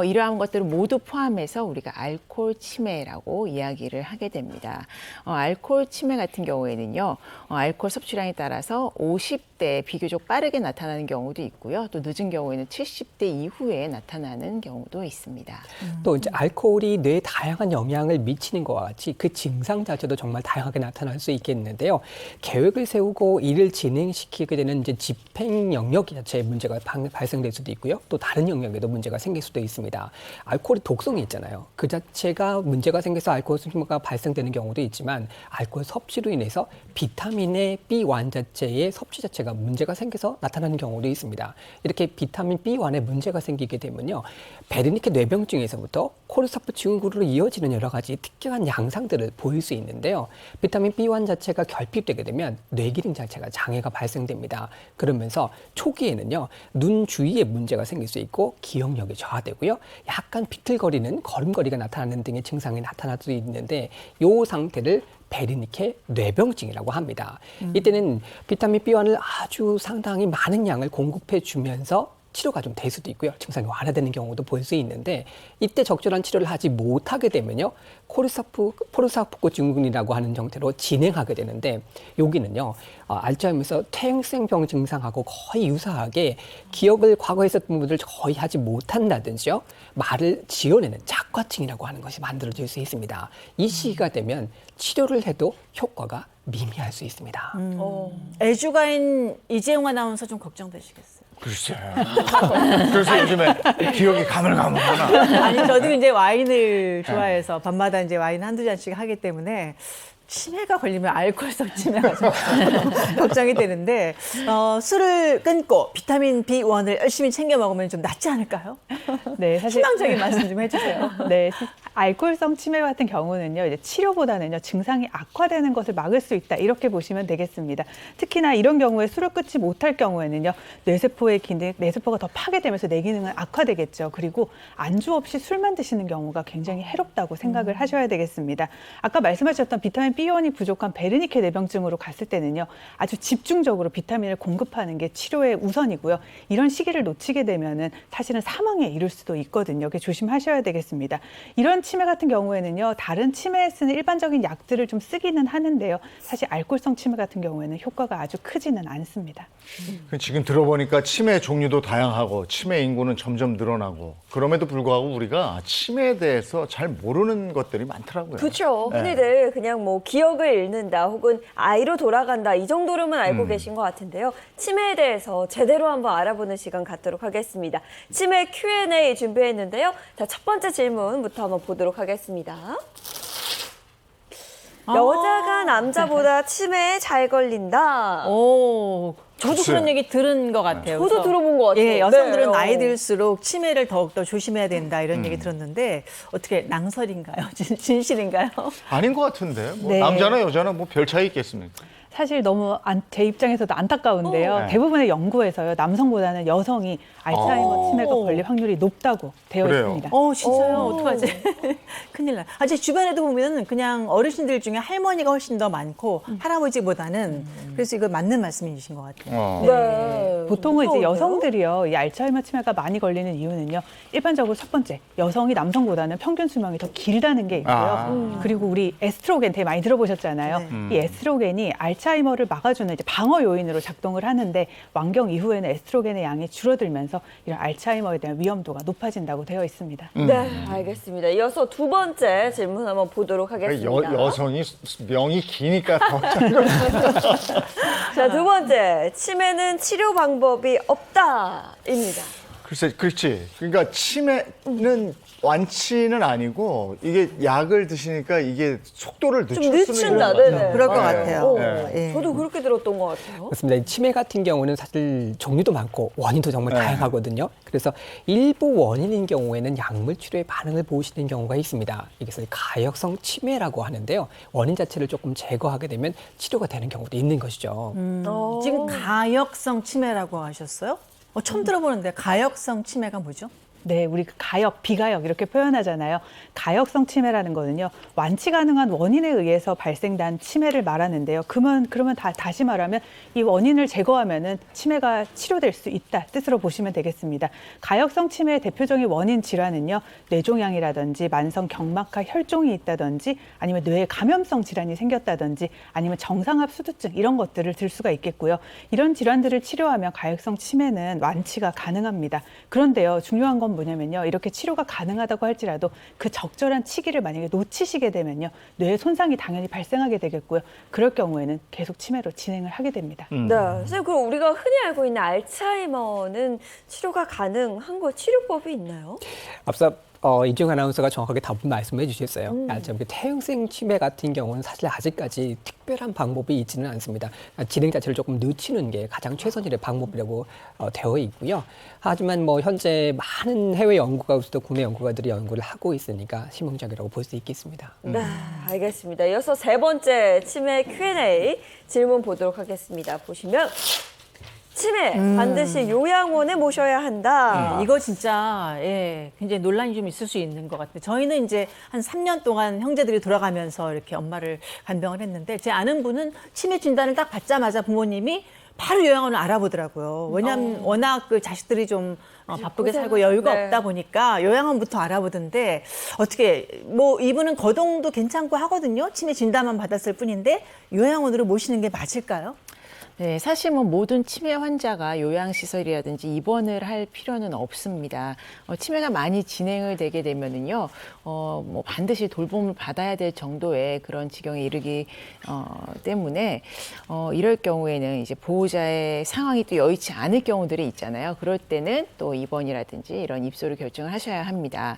이러한 것들을 모두 포함해서 우리가 알코올 치매라고 이야기를 하게 됩니다. 알코올 치매 같은 경우에는요, 알코올 섭취량에 따라서 50대 비교적 빠르게 나타나는 경우도 있고요. 또 늦은 경우에는 70대 이후에 나타나는 경우도 있습니다. 또 이제 알코올이 뇌에 다양한 영향을 미치는 것과 같이 그 증상 자체도 정말 다양하게 나타날 수 있겠는데요. 계획을 세우고 일을 진행시키게 되는 이제 집행 영역 자체에 문제가 발생될 수도 있고요. 또 다른 영역에도 문제가 생길 수도 있습니다. 알코올이 독성이 있잖아요. 그 자체가 문제가 생겨서 알코올 수치가 발생되는 경우도 있지만, 알코올 섭취로 인해서 비타민의 B1 자체의 섭취 자체가 문제가 생겨서 나타나는 경우도 있습니다. 이렇게 비타민 B1에 문제가 생기게 되면요, 베르니케 뇌병증에서부터 콜스타프 증후군으로 이어지는 여러 가지 특정한 양상들을 보일 수 있는데요. 비타민 B1 자체가 결핍되게 되면 뇌기능 자체가 장애가 발생됩니다. 그러면서 초기에는요, 눈 주위에 문제가 생길 수 있고 기억력이 저하되고요, 약간 비틀거리는 걸음걸이가 나타나는 등의 증상이 나타날 수 있는데, 이 상태를 베르니케 뇌병증이라고 합니다. 이때는 비타민 B1을 아주 상당히 많은 양을 공급해 주면서 치료가 좀 될 수도 있고요. 증상이 완화되는 경우도 볼 수 있는데 이때 적절한 치료를 하지 못하게 되면요. 코르사코프 증후군이라고 하는 형태로 진행하게 되는데 여기는요. 알츠하이머에서 퇴행성병 증상하고 거의 유사하게 기억을 과거에 있었던 부분들을 거의 하지 못한다든지요. 말을 지어내는 작화층이라고 하는 것이 만들어질 수 있습니다. 이 시기가 되면 치료를 해도 효과가 미미할 수 있습니다. 애주가인 이재용 아나운서 좀 걱정되시겠어요. 글쎄. 그래서 요즘에 기억이 가물가물하나. 아니 저도 이제 와인을 좋아해서 밤마다 이제 와인 한두 잔씩 하기 때문에 치매가 걸리면 알코올성 치매가 좀 걱정이 되는데 술을 끊고 비타민 B1을 열심히 챙겨 먹으면 좀 낫지 않을까요? 네, 사실 희망적인 말씀 좀 해주세요. 네, 알코올성 치매 같은 경우는요, 이제 치료보다는요, 증상이 악화되는 것을 막을 수 있다, 이렇게 보시면 되겠습니다. 특히나 이런 경우에 술을 끊지 못할 경우에는요, 뇌세포의 기능, 뇌세포가 더 파괴되면서 뇌 기능은 악화되겠죠. 그리고 안주 없이 술만 드시는 경우가 굉장히 해롭다고 생각을 하셔야 되겠습니다. 아까 말씀하셨던 비타민 B1이 부족한 베르니케 뇌병증으로 갔을 때는요, 아주 집중적으로 비타민을 공급하는 게 치료의 우선이고요. 이런 시기를 놓치게 되면은 사실은 사망에 이를 수도 있거든요. 조심하셔야 되겠습니다. 이런 치매 같은 경우에는요, 다른 치매에 쓰는 일반적인 약들을 좀 쓰기는 하는데요. 사실 알코올성 치매 같은 경우에는 효과가 아주 크지는 않습니다. 지금 들어보니까 치매 종류도 다양하고 치매 인구는 점점 늘어나고 그럼에도 불구하고 우리가 치매에 대해서 잘 모르는 것들이 많더라고요. 그렇죠. 네. 흔히들 그냥 뭐 기억을 잃는다 혹은 아이로 돌아간다 이 정도로만 알고 계신 것 같은데요. 치매에 대해서 제대로 한번 알아보는 시간 갖도록 하겠습니다. 치매 Q&A 준비했는데요. 자, 첫 번째 질문부터 한번 보도록 하겠습니다. 여자가 남자보다 치매에 잘 걸린다. 저도 그치. 그런 얘기 들은 것 같아요. 저도 그래서 들어본 것 같아요. 예, 여성들은 네. 나이 들수록 치매를 더욱더 조심해야 된다 이런 얘기 들었는데 어떻게 낭설인가요? 진실인가요? 아닌 것 같은데 뭐 네. 남자나 여자나 뭐 별 차이 있겠습니까? 사실 너무 제 입장에서도 안타까운데요. 네. 대부분의 연구에서요, 남성보다는 여성이 알츠하이머 치매가 걸릴 확률이 높다고 되어 그래요? 있습니다. 진짜요? 어떡하지? 큰일 나요. 제 주변에도 보면 그냥 어르신들 중에 할머니가 훨씬 더 많고 할아버지보다는 그래서 이거 맞는 말씀이신 것 같아요. 네. 보통은 이제 무서운데요? 여성들이요, 이 알츠하이머 치매가 많이 걸리는 이유는요, 일반적으로 첫 번째, 여성이 남성보다는 평균 수명이 더 길다는 게 있고요. 그리고 우리 에스트로겐 되게 많이 들어보셨잖아요. 이 에스트로겐이 알츠하이머를 막아주는 이제 방어 요인으로 작동을 하는데 완경 이후에는 에스트로겐의 양이 줄어들면서 이런 알츠하이머에 대한 위험도가 높아진다고 되어 있습니다. 네, 알겠습니다. 이어서 두 번째 질문 한번 보도록 하겠습니다. 여성이 명이 기니까 더 짧은 자, 두 번째. 치매는 치료 방법이 없다입니다. 글쎄, 그렇지. 그러니까 치매는 완치는 아니고 이게 약을 드시니까 이게 속도를 좀 늦출 수는 있는 늦춘다. 것 같아요. 네네. 그럴 것 네. 같아요. 네. 저도 그렇게 들었던 것 같아요. 그렇습니다. 이 치매 같은 경우는 사실 종류도 많고 원인도 정말 네. 다양하거든요. 그래서 일부 원인인 경우에는 약물 치료에 반응을 보이시는 경우가 있습니다. 이것을 가역성 치매라고 하는데요. 원인 자체를 조금 제거하게 되면 치료가 되는 경우도 있는 것이죠. 지금 가역성 치매라고 하셨어요? 처음 들어보는데 가역성 치매가 뭐죠? 네, 우리 가역, 비가역 이렇게 표현하잖아요. 가역성 치매라는 거는요, 완치 가능한 원인에 의해서 발생된 치매를 말하는데요. 그러면 다시 말하면 이 원인을 제거하면은 치매가 치료될 수 있다 뜻으로 보시면 되겠습니다. 가역성 치매의 대표적인 원인 질환은요, 뇌종양이라든지 만성 경막하 혈종이 있다든지 아니면 뇌에 감염성 질환이 생겼다든지 아니면 정상압 수두증 이런 것들을 들 수가 있겠고요. 이런 질환들을 치료하면 가역성 치매는 완치가 가능합니다. 그런데요, 중요한 건 뭐냐면요, 이렇게 치료가 가능하다고 할지라도 그 적절한 시기를 만약에 놓치시게 되면요, 뇌에 손상이 당연히 발생하게 되겠고요. 그럴 경우에는 계속 치매로 진행을 하게 됩니다. 네, 선생님, 그럼 우리가 흔히 알고 있는 알츠하이머는 치료가 가능한 치료법이 있나요? 앞서 이재용 아나운서가 정확하게 답을 말씀해 주셨어요. 퇴행성 치매 같은 경우는 사실 아직까지 특별한 방법이 있지는 않습니다. 진행 자체를 조금 늦추는 게 가장 최선의 방법이라고 되어 있고요. 하지만 현재 많은 해외 연구가로서도 국내 연구가들이 연구를 하고 있으니까 희망적이라고 볼 수 있겠습니다. 네, 알겠습니다. 이어서 세 번째 치매 Q&A 질문 보도록 하겠습니다. 보시면 치매 반드시 요양원에 모셔야 한다. 이거 진짜 굉장히 논란이 좀 있을 수 있는 것 같아요. 저희는 이제 한 3년 동안 형제들이 돌아가면서 이렇게 엄마를 간병을 했는데 제 아는 분은 치매 진단을 딱 받자마자 부모님이 바로 요양원을 알아보더라고요. 왜냐하면 워낙 그 자식들이 좀 바쁘게 살고 여유가 네. 없다 보니까 요양원부터 알아보던데 어떻게 뭐 이분은 거동도 괜찮고 하거든요. 치매 진단만 받았을 뿐인데 요양원으로 모시는 게 맞을까요? 네, 사실 뭐 모든 치매 환자가 요양시설이라든지 입원을 할 필요는 없습니다. 치매가 많이 진행을 되게 되면은요, 뭐 반드시 돌봄을 받아야 될 정도의 그런 지경에 이르기 때문에 이럴 경우에는 이제 보호자의 상황이 또 여의치 않을 경우들이 있잖아요. 그럴 때는 또 입원이라든지 이런 입소를 결정을 하셔야 합니다.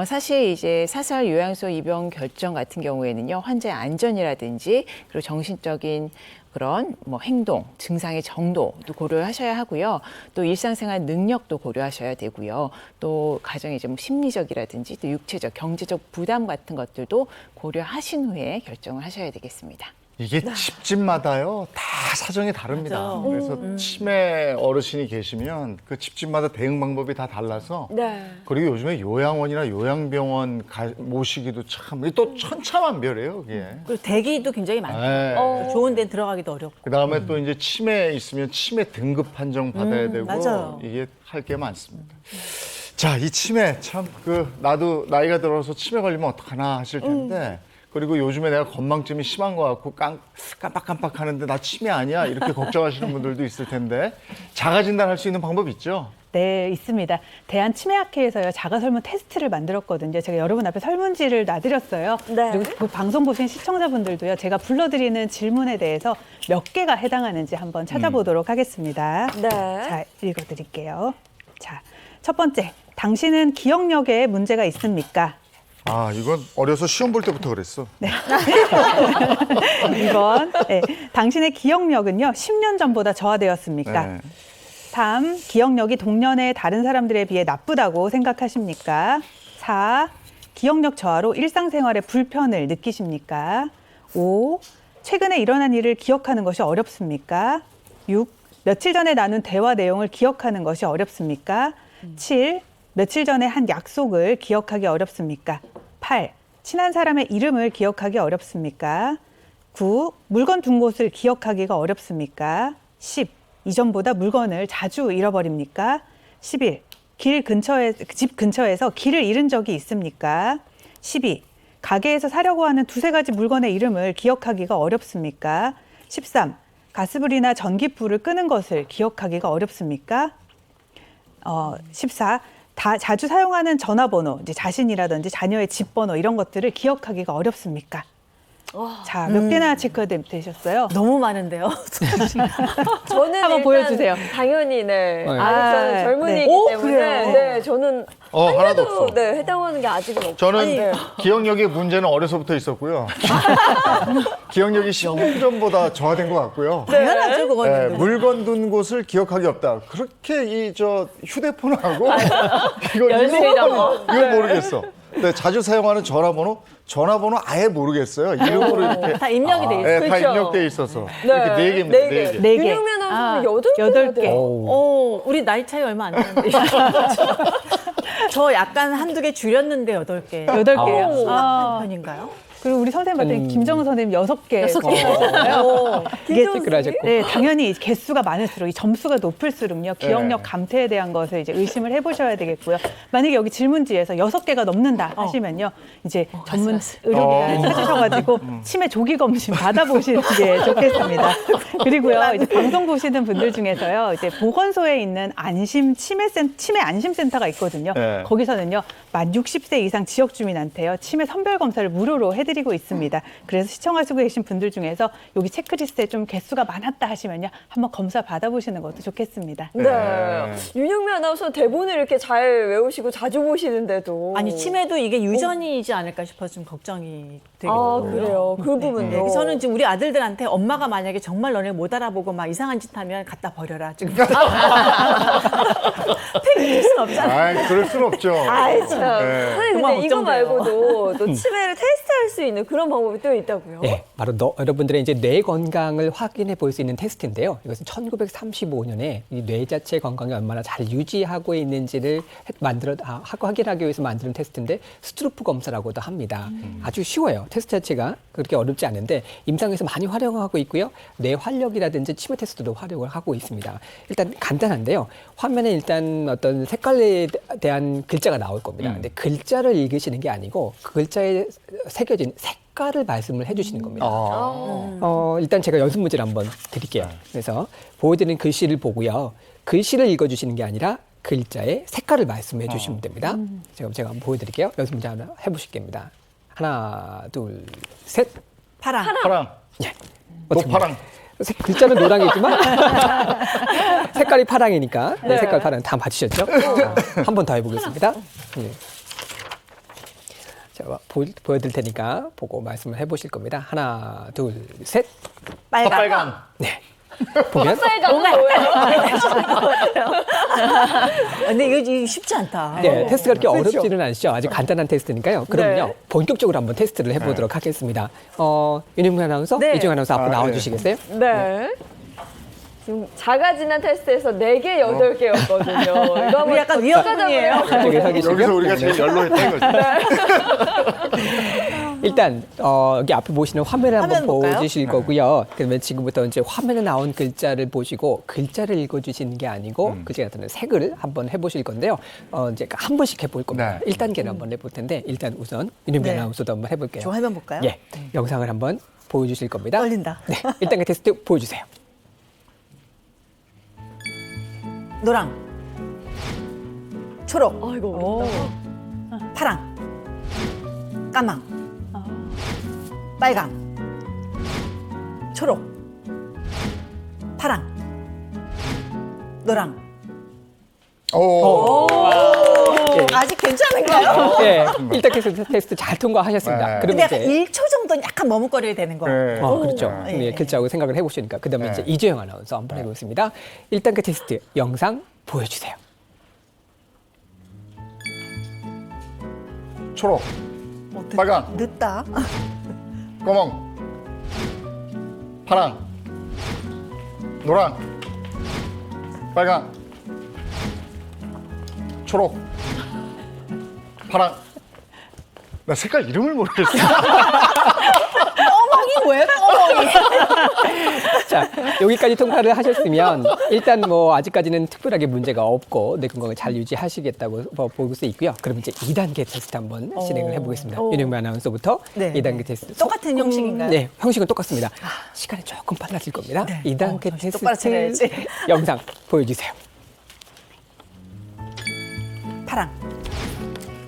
사실 이제 사설 요양소 입원 결정 같은 경우에는요, 환자의 안전이라든지 그리고 정신적인 그런 뭐 행동, 증상의 정도도 고려하셔야 하고요. 또 일상생활 능력도 고려하셔야 되고요. 또 가정의 좀 심리적이라든지 또 육체적, 경제적 부담 같은 것들도 고려하신 후에 결정을 하셔야 되겠습니다. 이게 집집마다요 다 사정이 다릅니다. 맞아요. 그래서 치매 어르신이 계시면 그 집집마다 대응 방법이 다 달라서 네. 그리고 요즘에 요양원이나 요양병원 모시기도 참 또 천차만별이에요. 그게. 그리고 대기도 굉장히 많고 네. 좋은 데 들어가기도 어렵고. 그다음에 또 이제 치매 있으면 치매 등급 판정 받아야 되고 맞아요. 이게 할 게 많습니다. 자, 이 치매 참 나도 나이가 들어서 치매 걸리면 어떡하나 하실 텐데 그리고 요즘에 내가 건망증이 심한 것 같고 깜빡깜빡 하는데 나 치매 아니야? 이렇게 걱정하시는 분들도 있을 텐데 자가 진단할 수 있는 방법 있죠? 네, 있습니다. 대한치매학회에서요, 자가설문 테스트를 만들었거든요. 제가 여러분 앞에 설문지를 놔드렸어요. 네. 그리고 그 방송 보신 시청자분들도요, 제가 불러드리는 질문에 대해서 몇 개가 해당하는지 한번 찾아보도록 하겠습니다. 네. 자, 읽어드릴게요. 자, 첫 번째, 당신은 기억력에 문제가 있습니까? 아, 이건 어려서 시험 볼 때부터 그랬어. 2번, 네, 당신의 기억력은요, 10년 전보다 저하되었습니까? 네. 3. 기억력이 동년의 다른 사람들에 비해 나쁘다고 생각하십니까? 4. 기억력 저하로 일상생활에 불편을 느끼십니까? 5. 최근에 일어난 일을 기억하는 것이 어렵습니까? 6. 며칠 전에 나눈 대화 내용을 기억하는 것이 어렵습니까? 7. 며칠 전에 한 약속을 기억하기 어렵습니까? 8. 친한 사람의 이름을 기억하기 어렵습니까? 9. 물건 둔 곳을 기억하기가 어렵습니까? 10. 이전보다 물건을 자주 잃어버립니까? 11. 집 근처에서 길을 잃은 적이 있습니까? 12. 가게에서 사려고 하는 두세 가지 물건의 이름을 기억하기가 어렵습니까? 13. 가스불이나 전기불을 끄는 것을 기억하기가 어렵습니까? 14. 자주 사용하는 전화번호, 이제 자신이라든지 자녀의 집 번호 이런 것들을 기억하기가 어렵습니까? 자, 몇 개나 체크되셨어요? 너무 많은데요. 저는 한번 일단 보여주세요. 당연히 네. 네. 아직 저는 젊은이기 네. 오, 때문에 그래요? 네, 저는 하나도 없어. 네, 해당하는 게 아직은 없어요. 저는 네. 기억력의 문제는 어려서부터 있었고요. 기억력이 10년 전보다 저하된 것 같고요. 당연하죠, 네, 그거는. 물건 둔 곳을 기억하기 없다. 그렇게 휴대폰하고 이거 모르겠어. 네, 자주 사용하는 전화번호 아예 모르겠어요. 이름으로 이렇게 다 입력이 돼 있어요. 네, 다 그렇죠. 입력돼 있어서 네. 이렇게 4개입니다. 네 개. 4개. 네 개. 윤영면 아나운서는 여덟 8개. 개. 우리 나이 차이 얼마 안 나는데. 저 약간 한두 개 줄였는데 8개. 8개요. 심각한 편인가요? 그리고 우리 선생님 봤더니 김정은 선생님 6개. 6개. 이게 체크하셨고. 네, 당연히 개수가 많을수록 이 점수가 높을수록요 기억력 감퇴에 대한 것을 이제 의심을 해보셔야 되겠고요. 만약에 여기 질문지에서 6개가 넘는다 하시면요, 이제 전문 의료기관을 찾으셔가지고 치매 조기 검진 받아보시는 게 좋겠습니다. 그리고요, 이제 방송 보시는 분들 중에서요, 이제 보건소에 있는 치매 안심센터가 있거든요. 네. 거기서는요, 만 60세 이상 지역 주민한테요 치매 선별 검사를 무료로 해드리고 있습니다. 그래서 시청하시고 계신 분들 중에서 여기 체크리스트에 좀 개수가 많았다 하시면요, 한번 검사 받아보시는 것도 좋겠습니다. 네. 윤영미 아나운서 대본을 이렇게 잘 외우시고 자주 보시는데도 아니, 치매도 이게 유전이지 않을까 싶어서 좀 걱정이 아, 되거든요. 그래요. 그 부분도. 네, 저는 지금 우리 아들들한테 엄마가 만약에 정말 너네 못 알아보고 막 이상한 짓 하면 갖다 버려라. 지금. 팩줄 순 없잖아. 그럴 순 없죠. 아이 참. 네. 선생님 정말 근데 이거 걱정돼요. 말고도 또 치매를 테스트할 확인할 수 있는 그런 방법이 또 있다고요? 네, 바로 여러분들의 이제 뇌 건강을 확인해 볼 수 있는 테스트인데요. 이것은 1935년에 이 뇌 자체 건강이 얼마나 잘 유지하고 있는지를 확인하기 위해서 만드는 테스트인데 스트루프 검사라고도 합니다. 아주 쉬워요. 테스트 자체가 그렇게 어렵지 않은데 임상에서 많이 활용하고 있고요. 뇌 활력이라든지 치매 테스트도 활용을 하고 있습니다. 일단 간단한데요. 화면에 일단 어떤 색깔에 대한 글자가 나올 겁니다. 근데 글자를 읽으시는 게 아니고 그 글자에 새겨진 색깔을 말씀을 해주시는 겁니다. 일단 제가 연습 문제를 한번 드릴게요. 그래서 보여드리는 글씨를 보고요. 글씨를 읽어주시는 게 아니라 글자의 색깔을 말씀해 주시면 됩니다. 제가 한번 보여드릴게요. 연습 문제 하나 해보실게요. 하나, 둘, 셋. 파랑. 파랑. 예. 노파랑. 글자는 노랑이지만 색깔이 파랑이니까 네, 색깔 파랑 다 맞추셨죠? 한 번 더 해보겠습니다. 네. 제가 보여드릴 테니까 보고 말씀을 해보실 겁니다. 하나, 둘, 셋. 빨강. 빨강. 네. 보면 근데 이거 쉽지 않다. 네, 테스트가 그렇게 그렇죠. 어렵지는 않죠. 아주 간단한 테스트니까요. 그럼요. 네. 본격적으로 한번 테스트를 해보도록 하겠습니다. 윤영민 아나운서, 네. 이정 아나운서 앞으로 나와주시겠어요? 네. 지금 작아지는 테스트에서 4개, 8개였거든요. 이거 우리 약간 위협적이에요. 저기 서 계시고요. 여기서 우리가 제일 연로했다 이거지. 일단 여기 앞에 보시는 화면을 한번 화면 볼까요? 보여주실 거고요. 그러면 지금부터 이제 화면에 나온 글자를 보시고 글자를 읽어주시는 게 아니고 글자에 나타나는 색을 한번 해보실 건데요. 이제 한 번씩 해볼 겁니다. 네. 1단계를 한번 해볼 텐데 일단 우선 윤영민 네. 아나운서도 한번 해볼게요. 저 화면 볼까요? 예, 영상을 한번 보여주실 겁니다. 떨린다. 네, 1단계 테스트 보여주세요. 노랑. 초록. 아이고, 어렵다. 파랑. 까망. 빨강. 초록. 파랑. 노랑. 오. 예. 아직 괜찮은가요? 예, 1단계 테스트 잘 통과하셨습니다. 네. 근데 그러면 약간 이제 1초 정도는 약간 머뭇거려야 되는 거. 네. 그렇죠. 예, 네, 예. 글자하고 생각을 해보시니까 그다음에 네. 이제 이재영 아나운서 한번 해보겠습니다. 1단계 테스트 영상 보여주세요. 초록. 빨강. 늦다. 검은. 파랑. 노랑. 빨강. 초록. 파랑. 나 색깔 이름을 모르겠어. 어머니 왜? 어머니. 자, 여기까지 통과를 하셨으면 일단 뭐 아직까지는 특별하게 문제가 없고 뇌 건강을 잘 유지하시겠다고 볼 수 있고요. 그럼 이제 2단계 테스트 한번 진행을 해보겠습니다. 윤영미 아나운서부터 네. 2단계 테스트. 똑같은 형식인가요? 네, 형식은 똑같습니다. 시간이 조금 빨라질 겁니다. 네. 2단계 정신 똑바로 테스트 차려야지. 영상 보여주세요. 파랑.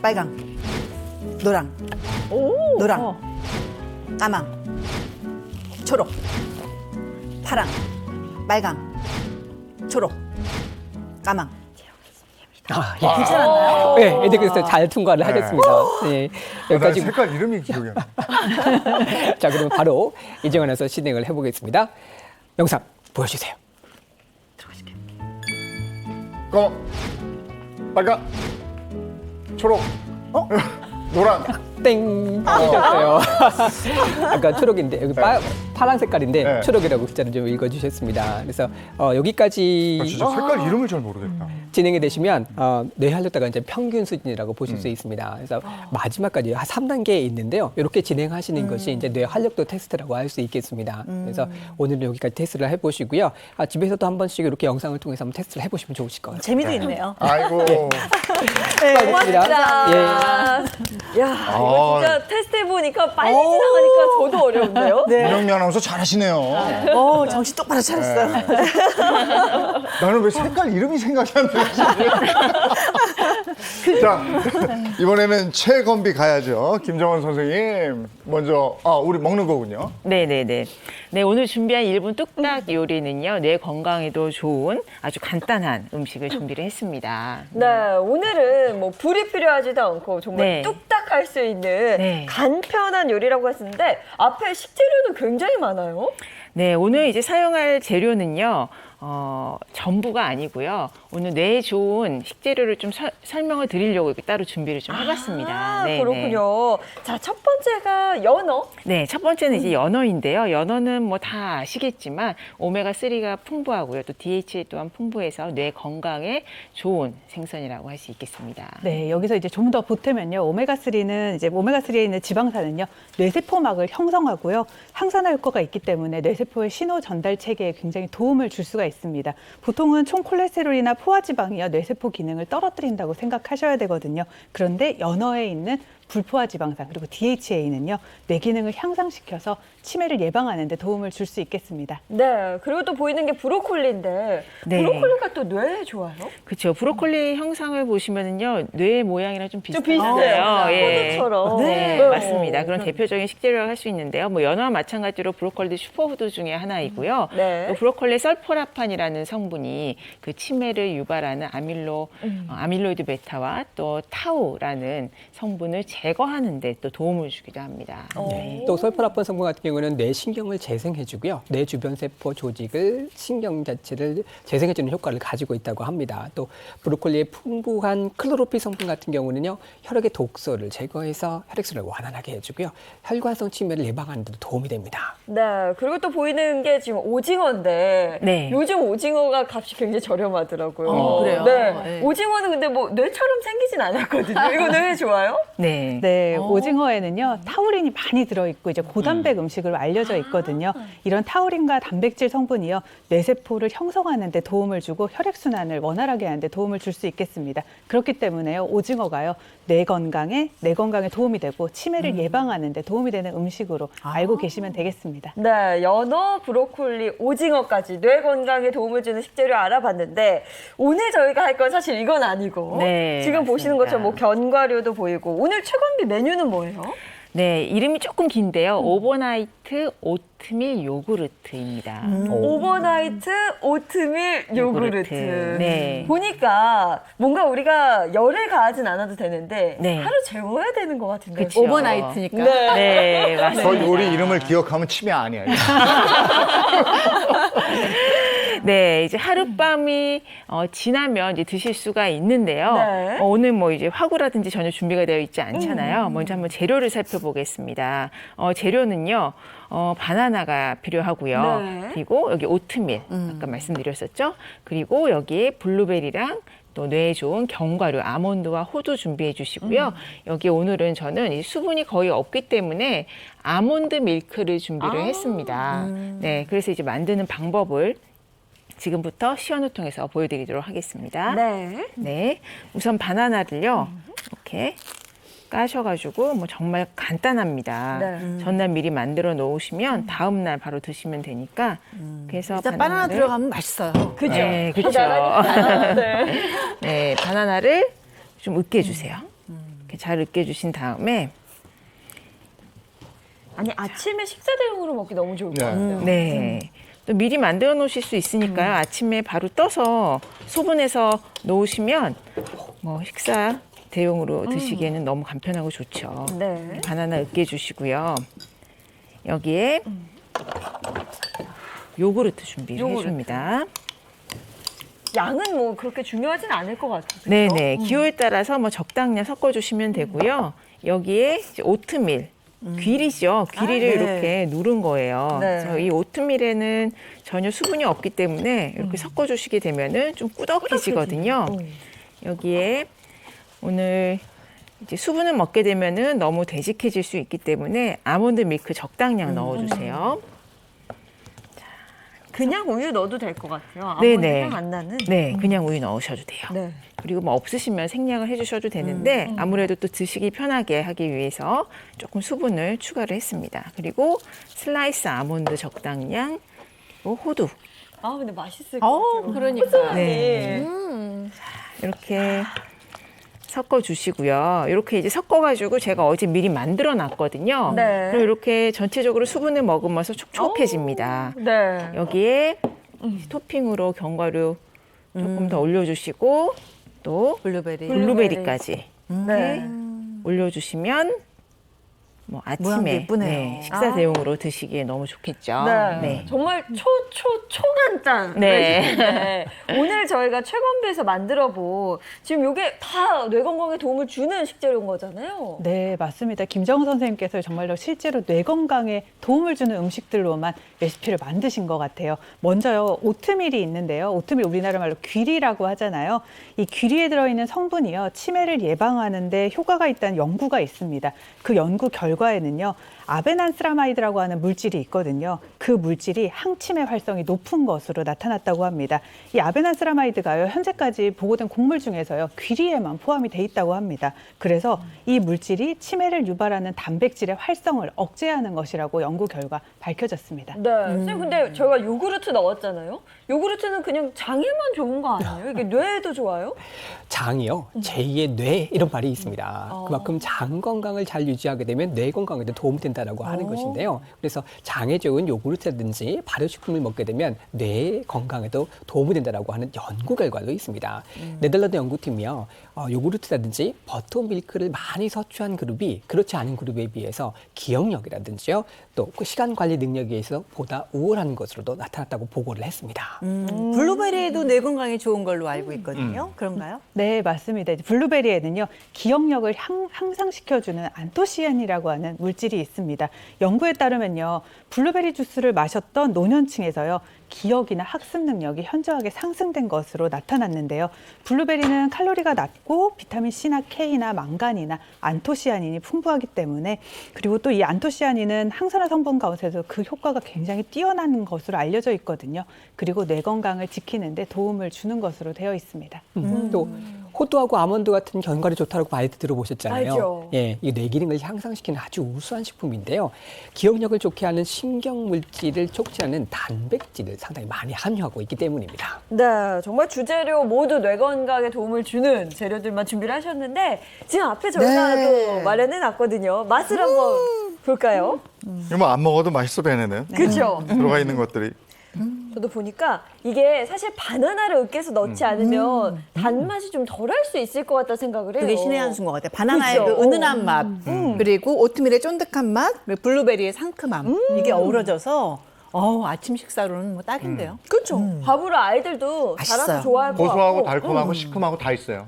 빨강. 노랑. 노랑. 까망. 초록. 파랑. 빨강. 초록. 까망. 예. 괜찮았나요? 네, 2단계 테스트 잘 통과를 하셨습니다. 네, 나 여기까지. 색깔 이름이 기억이 안 나. 자, 그러면 바로 이정환 아나운서 진행을 해보겠습니다. 영상 보여주세요. 검은. 빨강. 초록. 노랑. 땡! 이겼어요. 아까 초록인데, 여기 파란 색깔인데, 네. 초록이라고 글자를 좀 읽어주셨습니다. 그래서 여기까지 나 진짜 색깔 이름을 잘 모르겠다. 진행이 되시면 뇌활력도가 이제 평균 수준이라고 보실 수 있습니다. 그래서 마지막까지 한 3단계에 있는데요. 이렇게 진행하시는 것이 이제 뇌활력도 테스트라고 할 수 있겠습니다. 그래서 오늘은 여기까지 테스트를 해보시고요. 집에서도 한 번씩 이렇게 영상을 통해서 한번 테스트를 해보시면 좋으실 거예요. 재미도 있네요. 아이고. 고맙습니다. 예. 야, 이거 진짜 테스트 해보니까 빨리 지나가니까 저도 어려운데요? 네. 윤영미 아나운서 잘하시네요. 정신 똑바로 차렸어요. 나는 왜 색깔 이름이 생각이 안 나지? 자, 이번에는 최건비 가야죠. 김정원 선생님, 먼저, 우리 먹는 거군요. 네네네. 네, 오늘 준비한 1분 뚝딱 요리는요, 뇌 건강에도 좋은 아주 간단한 음식을 준비를 했습니다. 네, 오늘은 뭐 불이 필요하지도 않고 정말 네. 뚝딱 할 수 있는 네. 간편한 요리라고 했는데 앞에 식재료는 굉장히 많아요. 네, 오늘 이제 사용할 재료는요, 전부가 아니고요. 오늘 뇌에 좋은 식재료를 좀 설명을 드리려고 이렇게 따로 준비를 좀 해봤습니다. 네, 그렇군요. 자, 첫 번째가 연어. 네, 첫 번째는 이제 연어인데요. 연어는 뭐 다 아시겠지만 오메가3가 풍부하고요. 또 DHA 또한 풍부해서 뇌 건강에 좋은 생선이라고 할 수 있겠습니다. 네, 여기서 이제 좀 더 보태면요. 오메가3는 이제 오메가3에 있는 지방산은요. 뇌세포막을 형성하고요. 항산화 효과가 있기 때문에 뇌세포의 신호 전달 체계에 굉장히 도움을 줄 수가 있습니다. 보통은 총 콜레스테롤이나 포화지방이요. 뇌세포 기능을 떨어뜨린다고 생각하셔야 되거든요. 그런데 연어에 있는 불포화 지방산 그리고 DHA는요. 뇌 기능을 향상시켜서 치매를 예방하는 데 도움을 줄 수 있겠습니다. 네, 그리고 또 보이는 게 브로콜리인데 네. 브로콜리가 또 뇌에 좋아요? 그렇죠. 브로콜리 형상을 보시면은요. 뇌 모양이랑 좀 좀 비슷해요. 비슷해요. 호두처럼. 네, 네. 맞습니다. 그런 대표적인 식재료라고 할 수 있는데요. 뭐 연어와 마찬가지로 브로콜리도 슈퍼푸드 중에 하나이고요. 네. 또 브로콜리 설포라판이라는 성분이 그 치매를 유발하는 아밀로이드 베타와 또 타우라는 성분을 제거하는 데 또 도움을 주기도 합니다. 네. 또 설포라판 성분 같은 경우는 뇌 신경을 재생해주고요. 뇌 주변 세포 조직을 신경 자체를 재생해주는 효과를 가지고 있다고 합니다. 또 브로콜리의 풍부한 클로로필 성분 같은 경우는요. 혈액의 독소를 제거해서 혈액순환을 완화하게 해주고요. 혈관성 치매를 예방하는 데도 도움이 됩니다. 네, 그리고 또 보이는 게 지금 오징어인데 네. 요즘 오징어가 값이 굉장히 저렴하더라고요. 그래요? 네. 네. 오징어는 근데 뭐 뇌처럼 생기진 않았거든요. 이거 뇌에 좋아요? 네. 네, 오징어에는요 타우린이 많이 들어있고 이제 고단백 음식으로 알려져 있거든요. 이런 타우린과 단백질 성분이요 뇌세포를 형성하는 데 도움을 주고 혈액 순환을 원활하게 하는 데 도움을 줄 수 있겠습니다. 그렇기 때문에요 오징어가요 뇌 건강에 도움이 되고 치매를 예방하는 데 도움이 되는 음식으로 알고 계시면 되겠습니다. 네, 연어, 브로콜리, 오징어까지 뇌 건강에 도움을 주는 식재료 알아봤는데 오늘 저희가 할 건 사실 이건 아니고 네, 지금 맞습니다. 보시는 것처럼 뭐 견과류도 보이고 오늘 최광비 메뉴는 뭐예요? 네, 이름이 조금 긴데요. 오버나이트 오트밀 요구르트입니다. 오버나이트 오트밀 요구르트. 네. 보니까 뭔가 우리가 열을 가하진 않아도 되는데 네. 하루 재워야 되는 것 같은데. 그쵸. 오버나이트니까. 네. 네, 저 맞습니다. 요리 이름을 기억하면 치매 아니에요. 네, 이제 하룻밤이 지나면 이제 드실 수가 있는데요. 네. 오늘 뭐 이제 화구라든지 전혀 준비가 되어 있지 않잖아요. 먼저 한번 재료를 살펴보겠습니다. 재료는요. 바나나가 필요하고요. 네. 그리고 여기 오트밀 아까 말씀드렸었죠. 그리고 여기에 블루베리랑 또 뇌에 좋은 견과류, 아몬드와 호두 준비해 주시고요. 여기 오늘은 저는 이 수분이 거의 없기 때문에 아몬드 밀크를 준비를 했습니다. 네, 그래서 이제 만드는 방법을 지금부터 시연우통에서 보여드리도록 하겠습니다. 네. 네, 우선 바나나를요 이렇게 까셔가지고 뭐 정말 간단합니다. 네. 전날 미리 만들어 놓으시면 다음 날 바로 드시면 되니까 그래서 일단 바나나 들어가면 맛있어요. 그죠? 네, 그렇죠. 네. 네, 바나나를 좀 으깨주세요. 이렇게 잘 으깨주신 다음에 아니 아침에 식사 대용으로 먹기 너무 좋을 것 네. 같아요. 네. 또 미리 만들어 놓으실 수 있으니까요. 아침에 바로 떠서 소분해서 놓으시면 뭐 식사 대용으로 드시기에는 너무 간편하고 좋죠. 네. 바나나 으깨주시고요. 여기에 요구르트 준비를 요구르트. 해줍니다. 양은 뭐 그렇게 중요하진 않을 것 같아요. 네네. 기호에 따라서 뭐 적당량 섞어주시면 되고요. 여기에 이제 오트밀. 귀리죠. 귀리를 네. 이렇게 누른 거예요. 네. 그래서 이 오트밀에는 전혀 수분이 없기 때문에 이렇게 섞어주시게 되면은 좀 꾸덕해지거든요. 여기에 오늘 이제 수분을 먹게 되면은 너무 되직해질 수 있기 때문에 아몬드 밀크 적당량 넣어주세요. 그냥 우유 넣어도 될 것 같아요. 네네. 아무 향 안 나는. 네, 그냥 우유 넣으셔도 돼요. 네. 그리고 뭐 없으시면 생략을 해주셔도 되는데 아무래도 또 드시기 편하게 하기 위해서 조금 수분을 추가를 했습니다. 그리고 슬라이스 아몬드 적당량, 그리고 호두. 아 근데 맛있을 것 같아요. 그러니까. 네. 이렇게 섞어주시고요. 이렇게 이제 섞어가지고 제가 어제 미리 만들어 놨거든요. 네. 그럼 이렇게 전체적으로 수분을 머금어서 촉촉해집니다. 네. 여기에 토핑으로 견과류 조금 더 올려주시고 또 블루베리. 블루베리까지 네. 올려주시면 뭐 모양도 아침에 예쁘네요. 식사 아. 대용으로 드시기에 너무 좋겠죠. 네. 정말 초간단 네. 레시피인데 오늘 저희가 최건비에서 만들어본 지금 이게 다 뇌 건강에 도움을 주는 식재료인 거잖아요. 네, 맞습니다. 김정은 선생님께서 정말로 실제로 뇌 건강에 도움을 주는 음식들로만 레시피를 만드신 것 같아요. 먼저요, 오트밀이 있는데요. 오트밀 우리나라 말로 귀리라고 하잖아요. 이 귀리에 들어있는 성분이요, 치매를 예방하는 데 효과가 있다는 연구가 있습니다. 그 연구 결과에는요, 아베난스라마이드라고 하는 물질이 있거든요. 그 물질이 항치매 활성이 높은 것으로 나타났다고 합니다. 이 아베난스라마이드가요, 현재까지 보고된 곡물 중에서요, 귀리에만 포함이 돼 있다고 합니다. 그래서 이 물질이 치매를 유발하는 단백질의 활성을 억제하는 것이라고 연구 결과 밝혀졌습니다. 네, 선생님 근데 저희가 요구르트 넣었잖아요. 요구르트는 그냥 장에만 좋은 거 아니에요? 이게 뇌에도 좋아요? 장이요, 제2의 뇌 이런 말이 있습니다. 그만큼 장 건강을 잘 유지하게 되면 뇌 건강에도 도움이 된다라고 하는 것인데요. 그래서 장에 좋은 요구르트라든지 발효식품을 먹게 되면 뇌 건강에도 도움이 된다라고 하는 연구 결과도 있습니다. 네덜란드 연구팀이요, 요구르트라든지 버터밀크를 많이 섭취한 그룹이 그렇지 않은 그룹에 비해서 기억력이라든지요, 또 그 시간 관리 능력에 있어서 보다 우월한 것으로도 나타났다고 보고를 했습니다. 블루베리도 뇌 건강에 좋은 걸로 알고 있거든요. 그런가요? 네, 맞습니다. 이제 블루베리에는요, 기억력을 향상시켜주는 안토시아닌이라고 하는 물질이 있습니다. 연구에 따르면요, 블루베리 주스를 마셨던 노년층에서요, 기억이나 학습 능력이 현저하게 상승된 것으로 나타났는데요. 블루베리는 칼로리가 낮고 비타민 C나 K나 망간이나 안토시아닌이 풍부하기 때문에, 그리고 또 이 안토시아닌은 항산화 성분 가운데서 그 효과가 굉장히 뛰어난 것으로 알려져 있거든요. 그리고 뇌 건강을 지키는 데 도움을 주는 것으로 되어 있습니다. 또 호두하고 아몬드 같은 견과류 좋다고 많이 들어보셨잖아요. 알죠. 예, 이 뇌 기능을 향상시키는 아주 우수한 식품인데요. 기억력을 좋게 하는 신경 물질을 촉진하는 단백질을 상당히 많이 함유하고 있기 때문입니다. 네, 정말 주재료 모두 뇌 건강에 도움을 주는 재료들만 준비를 하셨는데 지금 앞에 저희가 또 마련해 놨거든요. 맛을 한번 볼까요? 이거 뭐 안 먹어도 맛있어, 배내는. 그렇죠. 들어가 있는 것들이. 저도 보니까 이게 사실 바나나를 으깨서 넣지 않으면 단맛이 좀 덜할 수 있을 것 같다 생각을 해요. 그게 신의 한 수인 것 같아요. 바나나의 그죠? 그 은은한 맛, 그리고 오트밀의 쫀득한 맛, 그리고 블루베리의 상큼함. 이게 어우러져서 아침 식사로는 뭐 딱인데요. 그렇죠. 밥으로 아이들도 맛있어요. 자라서 좋아할 것 고소하고 같고. 달콤하고 시큼하고 다 있어요.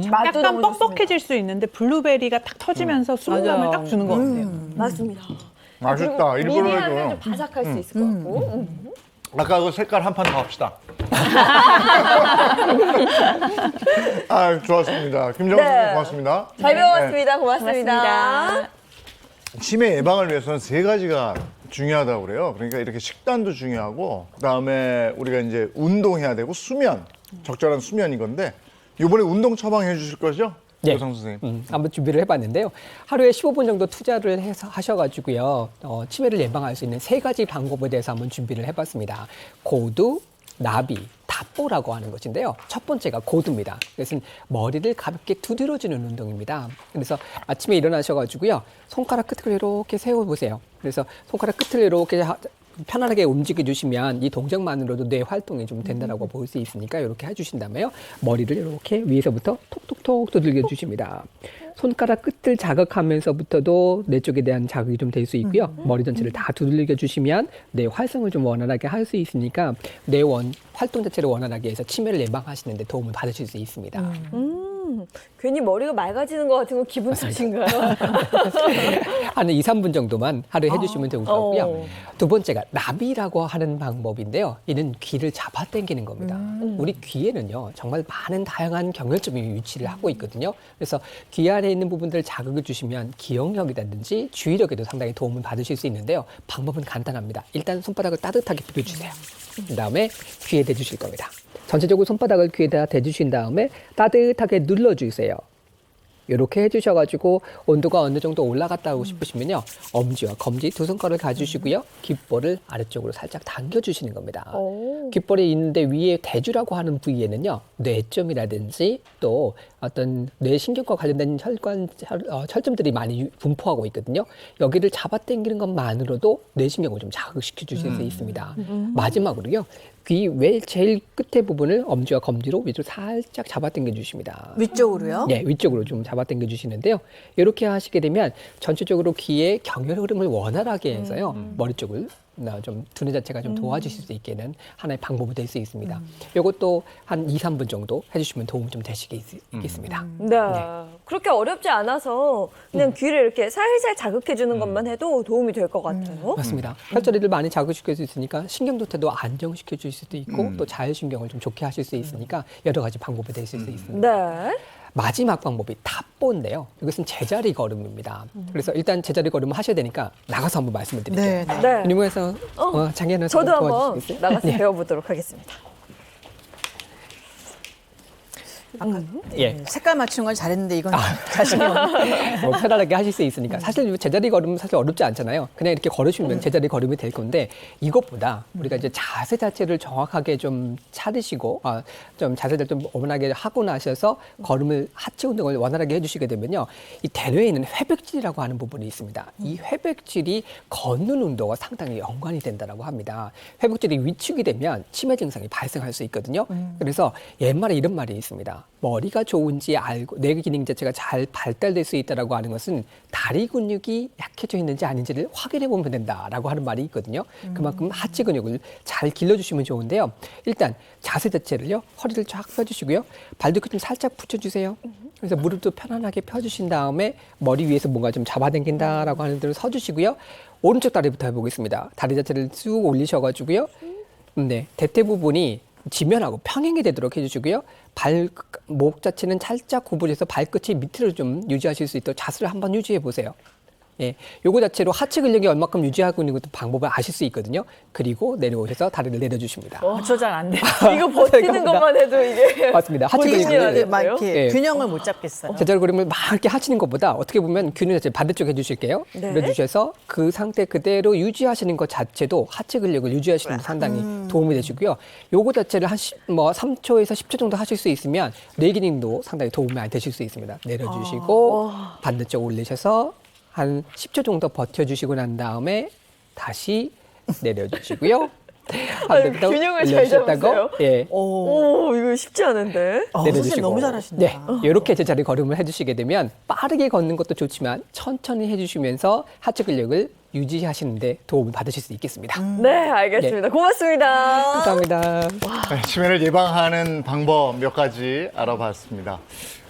맛도 약간 너무 뻑뻑해질 수 있는데 블루베리가 딱 터지면서 수분감을 딱 주는 것 같아요. 맞습니다. 맛있다. 일부러 미리 하면 해줘요. 좀 바삭할 수 있을 것 같고. 아까 그 색깔 한 판 더 합시다. 아, 좋았습니다. 김정은 네. 선생님 고맙습니다. 잘 배웠습니다. 고맙습니다. 고맙습니다. 치매 예방을 위해서는 3가지가 중요하다고 그래요. 그러니까 이렇게 식단도 중요하고, 그다음에 우리가 이제 운동해야 되고, 수면, 적절한 수면인 건데, 이번에 운동 처방해 주실 거죠? 네. 여성 선생님. 한번 준비를 해봤는데요. 하루에 15분 정도 투자를 해서 하셔가지고요, 치매를 예방할 수 있는 3가지 방법에 대해서 한번 준비를 해봤습니다. 고두, 나비, 답보라고 하는 것인데요. 첫 번째가 고두입니다. 그것은 머리를 가볍게 두드려주는 운동입니다. 그래서 아침에 일어나셔가지고요, 손가락 끝을 이렇게 세워보세요. 그래서 손가락 끝을 이렇게 편안하게 움직여 주시면 이 동작만으로도 뇌 활동이 좀 된다라고 볼 수 있으니까 이렇게 해주신 다음에요, 머리를 이렇게 위에서부터 톡톡톡 두들겨 주십니다. 손가락 끝을 자극하면서부터도 뇌 쪽에 대한 자극이 좀 될 수 있고요. 머리 전체를 다 두들겨 주시면 뇌 활성을 좀 원활하게 할 수 있으니까 뇌 활동 자체를 원활하게 해서 치매를 예방하시는 데 도움을 받으실 수 있습니다. 괜히 머리가 맑아지는 것 같은 건 기분 탓인가요? 한 2, 3분 정도만 하루에 해주시면 좋을 것 같고요. 두 번째가 나비라고 하는 방법인데요. 이는 귀를 잡아당기는 겁니다. 우리 귀에는요, 정말 많은 다양한 경혈점이 위치를 하고 있거든요. 그래서 귀 안에 있는 부분들을 자극을 주시면 기억력이라든지 주의력에도 상당히 도움을 받으실 수 있는데요. 방법은 간단합니다. 일단 손바닥을 따뜻하게 비벼주세요. 그다음에 귀에 대주실 겁니다. 전체적으로 손바닥을 귀에다 대주신 다음에 따뜻하게 눌러주세요. 이렇게 해주셔가지고 온도가 어느 정도 올라갔다고 싶으시면요, 엄지와 검지 2손가락을 가주시고요, 귓볼을 아래쪽으로 살짝 당겨주시는 겁니다. 귓볼이 있는데 위에 대주라고 하는 부위에는요, 뇌점이라든지 또 어떤 뇌신경과 관련된 혈점들이 많이 분포하고 있거든요. 여기를 잡아당기는 것만으로도 뇌신경을 좀 자극시켜 주실 수 있습니다. 마지막으로요. 귀 외 제일 끝에 부분을 엄지와 검지로 위로 살짝 잡아당겨 주십니다. 위쪽으로요? 네, 위쪽으로 좀 잡아당겨 주시는데요. 이렇게 하시게 되면 전체적으로 귀의 경혈 흐름을 원활하게 해서요. 머리 쪽을 좀 두뇌 자체가 좀 도와주실 수 있게는 하나의 방법이 될 수 있습니다. 이것도 한 2, 3분 정도 해주시면 도움 좀 되시겠습니다. 네. 그렇게 어렵지 않아서 그냥 귀를 이렇게 살살 자극해주는 것만 해도 도움이 될 것 같아요. 맞습니다. 혈자리를 많이 자극시킬 수 있으니까 신경도태도 안정시켜 줄 수도 있고 또 자율신경을 좀 좋게 하실 수 있으니까 여러 가지 방법이 되실 수 있습니다. 네. 마지막 방법이 탑보인데요. 이것은 제자리 걸음입니다. 그래서 일단 제자리 걸음을 하셔야 되니까 나가서 한번 말씀을 드릴게요. 네. 네. 유무에서 장애는 저도 한번 도와주시겠어요? 나가서 네. 배워보도록 하겠습니다. 예. 색깔 맞추는 건 잘했는데 이건 자신이 없네. 뭐 편안하게 하실 수 있으니까 사실 제자리 걸음은 사실 어렵지 않잖아요. 그냥 이렇게 걸으시면 제자리 걸음이 될 건데 이것보다 우리가 이제 자세 자체를 정확하게 좀 차리시고 좀 자세를 좀 원활하게 하고 나셔서 걸음을 하체 운동을 원활하게 해주시게 되면요, 이 대뇌에 있는 회백질이라고 하는 부분이 있습니다. 이 회백질이 걷는 운동과 상당히 연관이 된다라고 합니다. 회백질이 위축이 되면 치매 증상이 발생할 수 있거든요. 그래서 옛말에 이런 말이 있습니다. 머리가 좋은지 알고 뇌 기능 자체가 잘 발달될 수 있다라고 하는 것은 다리 근육이 약해져 있는지 아닌지를 확인해 보면 된다라고 하는 말이 있거든요. 그만큼 하체 근육을 잘 길러주시면 좋은데요. 일단 자세 자체를요, 허리를 쫙 펴주시고요, 발도 좀 살짝 붙여주세요. 그래서 무릎도 편안하게 펴주신 다음에 머리 위에서 뭔가 좀 잡아당긴다라고 하는 대로 서주시고요. 오른쪽 다리부터 해보겠습니다. 다리 자체를 쭉 올리셔가지고요. 네, 대퇴 부분이 지면하고 평행이 되도록 해주시고요. 발목 자체는 살짝 구부려서 발끝이 밑으로 좀 유지하실 수 있도록 자세를 한번 유지해 보세요. 예, 요거 자체로 하체 근력이 얼마큼 유지하고 있는 것도 방법을 아실 수 있거든요. 그리고 내려오셔서 다리를 내려주십니다. 저 잘 안 돼. 이거 버티는 것만 해도 이게 맞습니다. 하체 본인이 근력을 해야 막 이렇게 예. 균형을 못 잡겠어요. 제자리 걸음을 막 이렇게 하시는 것보다 어떻게 보면 균형 자체 반대쪽 해주실게요. 네. 그래주셔서 그 상태 그대로 유지하시는 것 자체도 하체 근력을 유지하시는 데 상당히 도움이 되시고요. 요거 자체를 한 3초에서 10초 정도 하실 수 있으면 뇌 기능도 상당히 도움이 많이 되실 수 있습니다. 내려주시고 반대쪽 올리셔서 한 10초 정도 버텨주시고 난 다음에 다시 내려주시고요. 반대쪽 균형을 잘 올려주셨다고, 잡으세요. 예. 오, 이거 쉽지 않은데. 선생님 너무 잘하신다. 네, 이렇게 제자리 걸음을 해주시게 되면 빠르게 걷는 것도 좋지만 천천히 해주시면서 하체 근력을 유지하시는데 도움을 받으실 수 있겠습니다. 네, 알겠습니다. 고맙습니다. 감사합니다. 네, 치매를 예방하는 방법 몇 가지 알아봤습니다.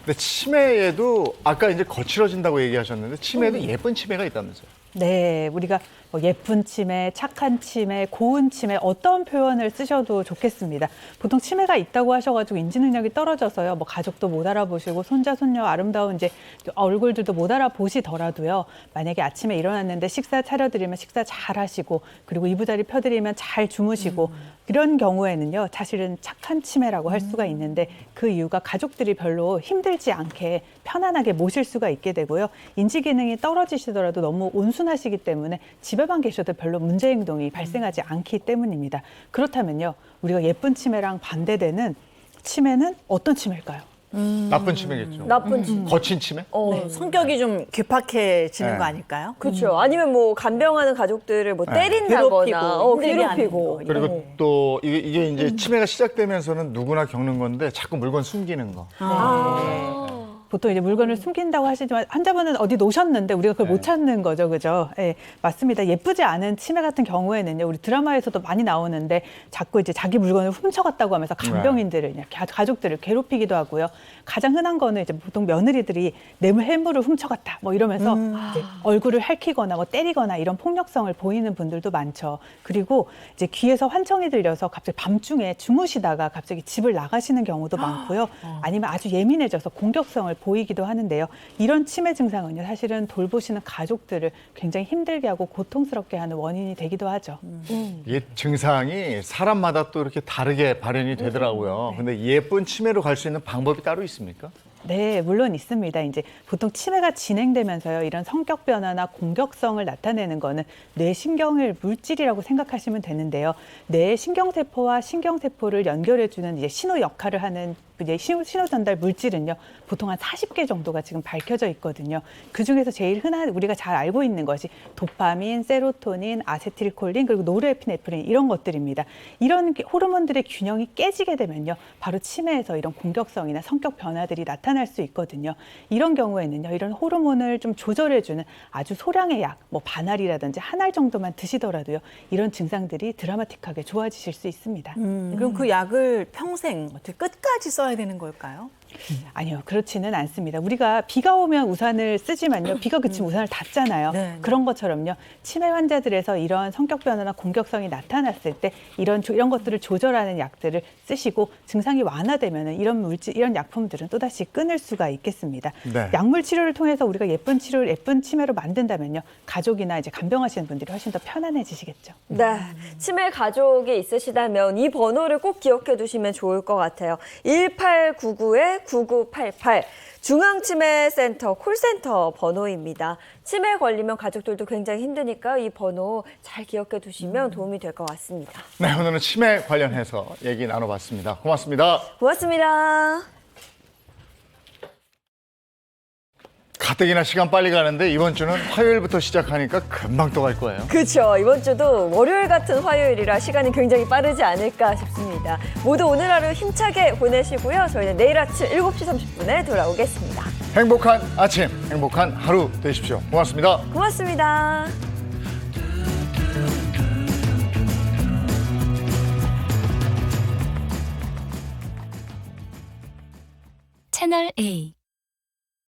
근데 치매에도 아까 이제 거칠어진다고 얘기하셨는데 치매에도 예쁜 치매가 있다면서요? 네, 우리가 뭐 예쁜 치매, 착한 치매, 고운 치매 어떤 표현을 쓰셔도 좋겠습니다. 보통 치매가 있다고 하셔가지고 인지 능력이 떨어져서요, 뭐 가족도 못 알아보시고 손자 손녀 아름다운 이제 얼굴들도 못 알아보시더라도요, 만약에 아침에 일어났는데 식사 차려드리면 식사 잘 하시고 그리고 이부자리 펴드리면 잘 주무시고 이런 경우에는요, 사실은 착한 치매라고 할 수가 있는데 그 이유가 가족들이 별로 힘들지 않게 편안하게 모실 수가 있게 되고요, 인지 기능이 떨어지시더라도 너무 온순하시기 때문에 집에만 계셔도 별로 문제 행동이 발생하지 않기 때문입니다. 그렇다면요, 우리가 예쁜 치매랑 반대되는 치매는 어떤 치매일까요? 나쁜 치매겠죠. 나쁜 치매. 거친 치매? 성격이 좀 괴팍해지는 네. 거 아닐까요? 그렇죠. 아니면 뭐 간병하는 가족들을 뭐 때린다거나 힘들게 하는 괴롭히고. 거. 그리고 또 이게 이제 치매가 시작되면서는 누구나 겪는 건데 자꾸 물건 숨기는 거. 보통 이제 물건을 숨긴다고 하시지만 환자분은 어디 놓으셨는데 우리가 그걸 못 찾는 거죠, 그죠? 예, 맞습니다. 예쁘지 않은 치매 같은 경우에는요, 우리 드라마에서도 많이 나오는데 자꾸 이제 자기 물건을 훔쳐갔다고 하면서 간병인들을 그냥 가족들을 괴롭히기도 하고요. 가장 흔한 거는 이제 보통 며느리들이 내 해물을 훔쳐갔다 뭐 이러면서 이제 얼굴을 핥히거나 뭐 때리거나 이런 폭력성을 보이는 분들도 많죠. 그리고 이제 귀에서 환청이 들려서 갑자기 밤중에 주무시다가 갑자기 집을 나가시는 경우도 많고요. 아니면 아주 예민해져서 공격성을 보이기도 하는데요. 이런 치매 증상은요, 사실은 돌보시는 가족들을 굉장히 힘들게 하고 고통스럽게 하는 원인이 되기도 하죠. 이게 증상이 사람마다 또 이렇게 다르게 발현이 되더라고요. 근데 예쁜 치매로 갈 수 있는 방법이 따로 있습니까? 네, 물론 있습니다. 이제 보통 치매가 진행되면서요, 이런 성격 변화나 공격성을 나타내는 거는 뇌신경을 물질이라고 생각하시면 되는데요. 뇌 신경세포와 신경세포를 연결해주는 이제 신호 역할을 하는 이제 신호 전달 물질은요, 보통 한 40개 정도가 지금 밝혀져 있거든요. 그 중에서 제일 흔한 우리가 잘 알고 있는 것이 도파민, 세로토닌, 아세틸콜린, 그리고 노르에피네프린 이런 것들입니다. 이런 호르몬들의 균형이 깨지게 되면요, 바로 치매에서 이런 공격성이나 성격 변화들이 나타날 수 있거든요. 이런 경우에는요, 이런 호르몬을 좀 조절해주는 아주 소량의 약, 뭐 반알이라든지 한 알 정도만 드시더라도요, 이런 증상들이 드라마틱하게 좋아지실 수 있습니다. 그럼 그 약을 평생 어떻게 끝까지 써야 되는 걸까요? 아니요, 그렇지는 않습니다. 우리가 비가 오면 우산을 쓰지만요, 비가 그치면 우산을 닫잖아요. 네. 그런 것처럼요, 치매 환자들에서 이런 성격 변화나 공격성이 나타났을 때 이런 것들을 조절하는 약들을 쓰시고 증상이 완화되면은 이런 약품들은 또 다시 끊을 수가 있겠습니다. 네. 약물 치료를 통해서 우리가 예쁜 치료를 예쁜 치매로 만든다면요, 가족이나 이제 간병하시는 분들이 훨씬 더 편안해지시겠죠. 네, 치매 가족이 있으시다면 이 번호를 꼭 기억해 두시면 좋을 것 같아요. 1899-9988 중앙치매센터 콜센터 번호입니다. 치매 걸리면 가족들도 굉장히 힘드니까 이 번호 잘 기억해 두시면 도움이 될 것 같습니다. 네, 오늘은 치매 관련해서 얘기 나눠봤습니다. 고맙습니다. 고맙습니다. 가뜩이나 시간 빨리 가는데 이번 주는 화요일부터 시작하니까 금방 또 갈 거예요. 그렇죠. 이번 주도 월요일 같은 화요일이라 시간이 굉장히 빠르지 않을까 싶습니다. 모두 오늘 하루 힘차게 보내시고요. 저희는 내일 아침 7시 30분에 돌아오겠습니다. 행복한 아침, 행복한 하루 되십시오. 고맙습니다. 고맙습니다. 채널 A